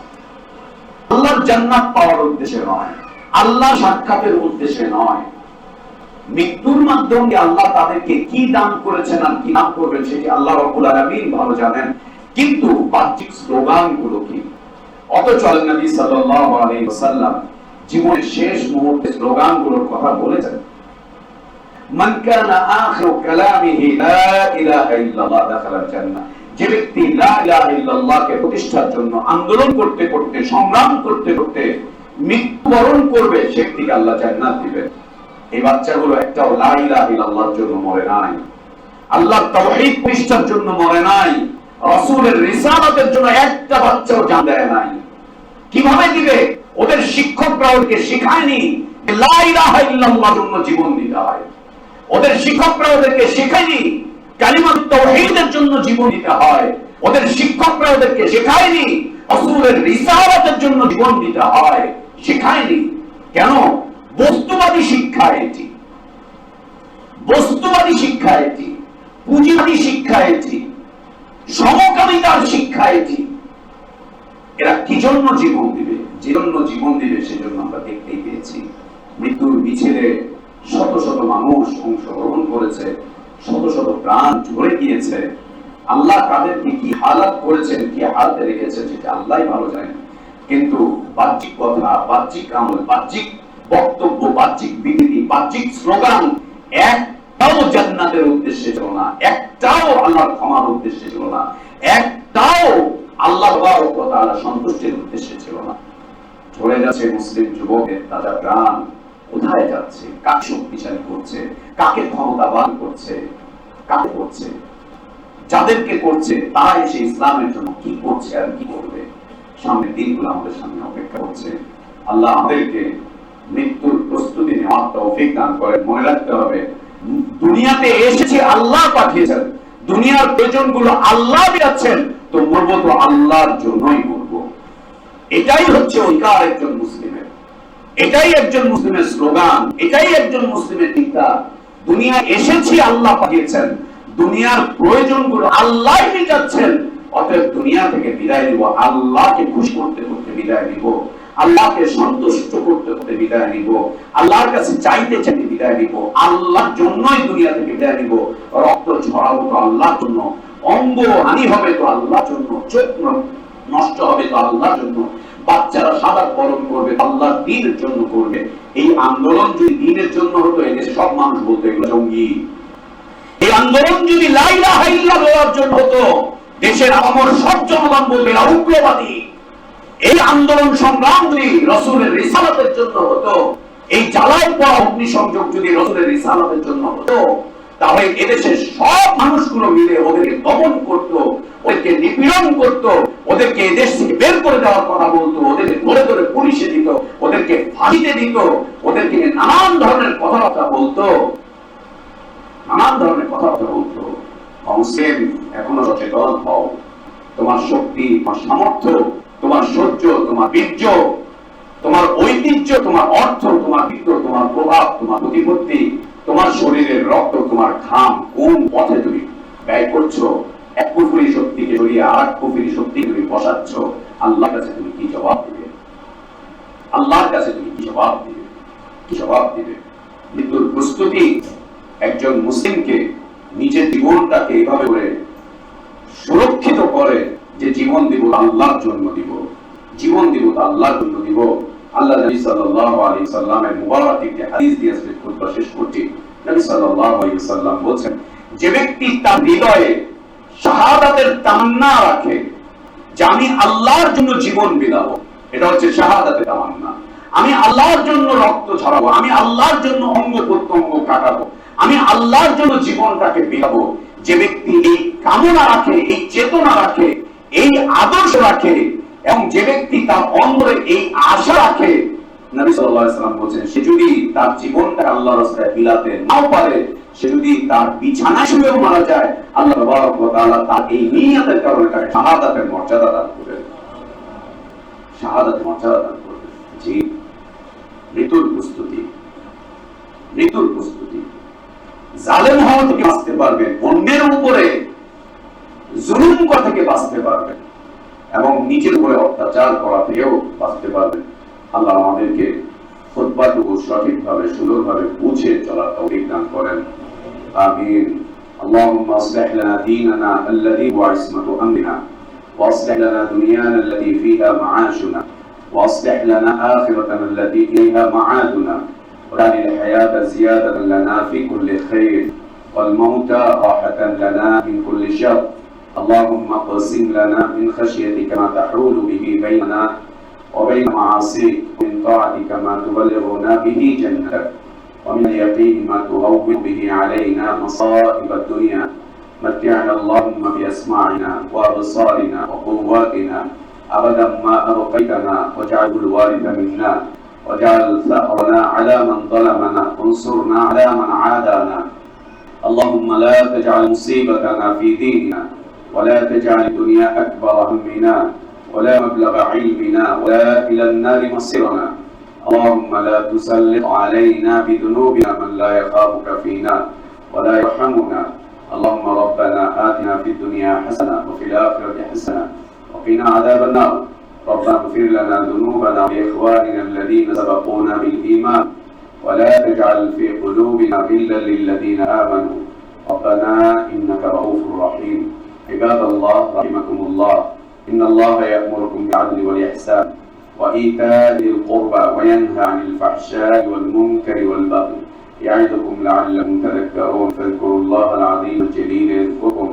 আল্লাহর জান্নাত পাওয়ার উদ্দেশ্যে নয়, আল্লাহ সাক্ষাতের উদ্দেশ্যে নয়। মৃত্যুর মাধ্যমে আল্লাহ তাদেরকে কি দান করেছেন আর কি দান করবেন সেটি আল্লাহ রাব্বুল আলামিন ভালো জানেন। কিন্তু বাহ্যিক স্লোগানগুলো কি? অথচ নবী সাল্লাল্লাহু আলাইহি ওয়াসাল্লাম জীবনের শেষ মুহূর্তে স্লোগানগুলোর কথা বলেছেন। মান কানা আখিরু কালামিহি লা ইলাহা ইল্লাল্লাহ দাখালাল জান্নাহ। যে ব্যক্তি লা ইলাহা ইল্লাল্লাহকে প্রতিষ্ঠার জন্য আন্দোলন করতে করতে, সংগ্রাম করতে করতে মৃত্যুবরণ করবে, সে ব্যক্তিকে আল্লাহ জান্নাত দিবেন। এই বাচ্চাগুলো একটাও লা ইলাহা ইল্লাল্লাহর জন্য মরে নাই, আল্লাহর তাওহীদ প্রতিষ্ঠার জন্য মরে নাই, রাসূলের রিসালাতের জন্য একটা বাচ্চাও জান দেয় নাই। কিভাবে দিবে? ওদের শিক্ষকরা ওদেরকে শেখায়নি লা ইলাহা ইল্লাল্লাহর জন্য জীবন দিতে হয়। ওদের শিক্ষকরা ওদেরকে শেখায়নি কালিমাত তাওহীদের জন্য জীবন দিতে হয়। ওদের শিক্ষকরা ওদেরকে শেখায়নি রাসূলের রিসালাতের জন্য জীবন দিতে হয়, শেখায়নি। কেন? বস্তুবাদী শিক্ষা এটি, বস্তুবাদী শিক্ষা এটি, পুঁজিবাদী শিক্ষা এটি, সমকামিতার শিক্ষা এটি। এরা কি জন্য জীবন দিবে? যে জন্য জীবন দিবে সেজন্য আমরা দেখতেই পেয়েছি। মৃত্যুর মিছিলে শত শত মানুষ অংশগ্রহণ করেছে, শত শত প্রাণ ঝরে গিয়েছে। আল্লাহ তাদেরকে কি হালাত করেছেন, কি হালাতে রেখেছেন সেটা আল্লাহই ভালো জানেন। কিন্তু বাহ্যিক কথা, বাহ্যিক আমল, বাহ্যিক বক্তব্য, বাহ্যিক বিবৃতি, বাহ্যিক স্লোগান একটাও জান্নাতের উদ্দেশ্যে ছিল না, একটাও আল্লাহর ক্ষমার উদ্দেশ্যে ছিল না, একটাও আল্লাহ তাআলা সন্তুষ্টির উদ্দেশ্যে ছিল না। ঝরে যাচ্ছে মুসলিম যুবকের তাজা প্রাণ। কোথায় যাচ্ছে? কাকে শক্তিশালী করছে? কাকে ক্ষমতাবান করছে? কাকে করছে? যাদেরকে করছে তারা এসে ইসলামের জন্য কি করছে আর কি করবে? সামনের দিনগুলো আমাদের সামনে অপেক্ষা করছে। আল্লাহ আমাদেরকে মৃত্যুর প্রস্তুতি নেওয়ার তৌফিক দান করেন। মনে রাখতে হবে, দুনিয়াতে এসেছে আল্লাহ পাঠিয়েছেন, দুনিয়ার প্রয়োজনগুলো আল্লাহ দিচ্ছেন, তো মরবো তো আল্লাহর জন্যই মরবো। এটাই হচ্ছে অধিকার একজন মুসলিমের, এটাই একজন মুসলিমের স্লোগান, এটাই একজন মুসলিমের চিন্তা। দুনিয়া এসেছি আল্লাহ পাঠিয়েছেন, দুনিয়ার প্রয়োজনগুলো আল্লাহ মিটাচ্ছেন, অতএব দুনিয়া থেকে বিদায় নিব আল্লাহকে খুশি করতে করতে বিদায় নিব, আল্লাহকে সন্তুষ্ট করতে করতে বিদায় নিব, আল্লাহর কাছে চাইতে চাইতে বিদায় নিব, আল্লাহর জন্যই দুনিয়া থেকে বিদায় নিব। রক্ত ঝরাবো তো আল্লাহর জন্য, অঙ্গ হানি হবে তো আল্লাহর জন্য, চোখ নষ্ট হবে তো আল্লাহর জন্য, বাচ্চারা সাদা বরণ করবে আল্লাহর দ্বীনের জন্য করবে। এই আন্দোলন যদি দ্বীনের জন্য হতো, এদেশে সব মানুষ বলতো এগুলো জঙ্গি। এই আন্দোলন যদি লা ইলাহা ইল্লাল্লাহর জন্য হতো, দেশের আমর সব জনগণ বলবে এরা উগ্রবাদী। এই আন্দোলন সংগ্রাম যদি রাসূলের রিসালাতের জন্য হতো, এই জ্বালায় পড়া অগ্নিসংযোগ যদি রাসূলের রিসালাতের জন্য হতো, তাহলে এদেশের সব মানুষগুলো মিলে ওদেরকে দমন করত, ওদেরকে নিপীড়ন করত, ওদেরকে এদেশ থেকে বের করে দেওয়ার কথা বলতো, ওদেরকে ধরে ধরে পুলিশে দিত, ওদেরকে ফাঁসিতে দিত, ওদেরকে নানান ধরনের কথাবার্তা বলতো, নানান ধরনের কথাবার্তা বলতো। মুসলিম, এখনো সচেতন হও। তোমার শক্তি, তোমার সামর্থ্য, তোমার সহ্য, তোমার বীর্য, তোমার ঐতিহ্য, তোমার অর্থ, তোমার বিত্ত, তোমার প্রভাব, তোমার প্রতিপত্তি, তোমার শরীরের রক্ত, তোমার ঘাম কোন পথে তুমি ব্যয় করছো? এক কুফরি শক্তিকে জড়িয়ে আর এক কুফরি শক্তিকে তুমি বসাচ্ছ, আল্লাহর কাছে তুমি কি জবাব দিবে? আল্লাহর কাছে তুমি কি জবাব দিবে? কি জবাব দিবে? মৃত্যুর প্রস্তুতি একজন মুসলিমকে নিজের জীবনটাকে এইভাবে করে সুরক্ষিত করে যে জীবন দিব আল্লাহর জন্য দিব, জীবন দিব আল্লাহর জন্য দিব। আল্লাহ নবী সাল্লাল্লাহু আলাইহি সাল্লামের মুবারক একটি হাদিস দিয়ে খুতবা শেষ করছি। নবী সাল্লাল্লাহু আলাইহি সাল্লাম বলেন, যে ব্যক্তি তার হৃদয়ে শাহাদাতের তামান্না রাখে যে আমি আল্লাহর জন্য জীবন বিলাবো, এটা হচ্ছে শাহাদাতের তামান্না, আমি আল্লাহর জন্য রক্ত ঝরাবো, আমি আল্লাহর জন্য অঙ্গ প্রত্যঙ্গ কাটাবো, আমি আল্লাহর জন্য জীবনটাকে বিলাবো, যে ব্যক্তি এই কামনা রাখে, এই চেতনা রাখে, এই আদর্শ রাখে, এবং যে ব্যক্তি তার অন্তরে এই আশা রাখে, নবী সাল্লাল্লাহু আলাইহি ওয়াসাল্লাম বলেন, সে যদি তার জীবনটা আল্লাহর রাস্তায় বিলাতে নাও পারে, সে যদি তার বিছানায় শুয়েও মারা যায়, আল্লাহ তাবারক ওয়া তাআলা তার এই নিয়তের কারণে তাকে শাহাদাতের মর্যাদা দান করবেন, শাহাদাতের মর্যাদা দান করবেন। জি, মৃত্যুর প্রস্তুতি, মৃত্যুর প্রস্তুতি। জালেম হওয়া থেকে বাঁচতে পারবেন, অন্যের উপরে জুলুম করা থেকে বাঁচতে পারবেন, এবং নিজের উপরে অত্যাচার করা থেকেও বাঁচতে পারবেন। আল্লাহ আমাদেরকে খুতবাটুকু সঠিকভাবে সুন্দরভাবে বুঝে চলার তৌফিক দান করেন। আমিন। আল্লাহুম্মা আসলিহ লানা দীনানা আল্লাযী হুয়া ইসমাতু আমরিনা ওয়া আসলিহ লানা দুনিয়ানা আল্লাতী ফীহা মাআশুনা ওয়া আসলিহ লানা আখিরাতানা আল্লাতী ইলাইহা মাআদুনা ওয়া জা'আল আল-হায়াতা জিয়াদাতান লানা ফী কুল্লি খাইর ওয়াল মাউতা রাহাতান লানা মিন কুল্লি শার। اللهم اقسم لنا من خشيتك ما تحول به بيننا وبين معاصيك، ومن طاعتك ما تبلغنا به جنتك، ومن اليقين ما تهون به علينا مصائب الدنيا. متعنا اللهم بأسماعنا وأبصارنا وقواتنا أبدا ما أبقيتنا، واجعله الوارث منا، واجعل ثأرنا على من ظلمنا، وانصرنا على من عادانا. اللهم لا تجعل مصيبتنا في ديننا، ولا تجعل الدنيا أكبر همنا ولا مبلغ علمنا ولا إلى النار مصيرنا. اللهم لا تسلط علينا بذنوبنا من لا يخافك فينا ولا يرحمنا. اللهم ربنا آتنا في الدنيا حسنة وفي الآخرة حسنة وقنا عذاب النار. ربنا اغفر لنا ذنوبنا ولإخواننا الذين سبقونا بالإيمان ولا تجعل في قلوبنا غلا للذين آمنوا ربنا إنك رؤوف رحيم. عباد الله رحمكم الله، إن الله يأمركم بالعدل والإحسان وإيتاء ذي القربى وينهى عن الفحشاء والمنكر والبغي يعظكم لعلكم تذكرون. فاذكروا الله العظيم الجليل يذكركم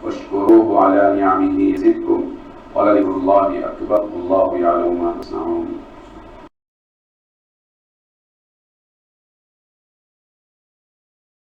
واشكروه على نعمه يزدكم ولذكر الله أكبر والله يعلم ما تصنعون.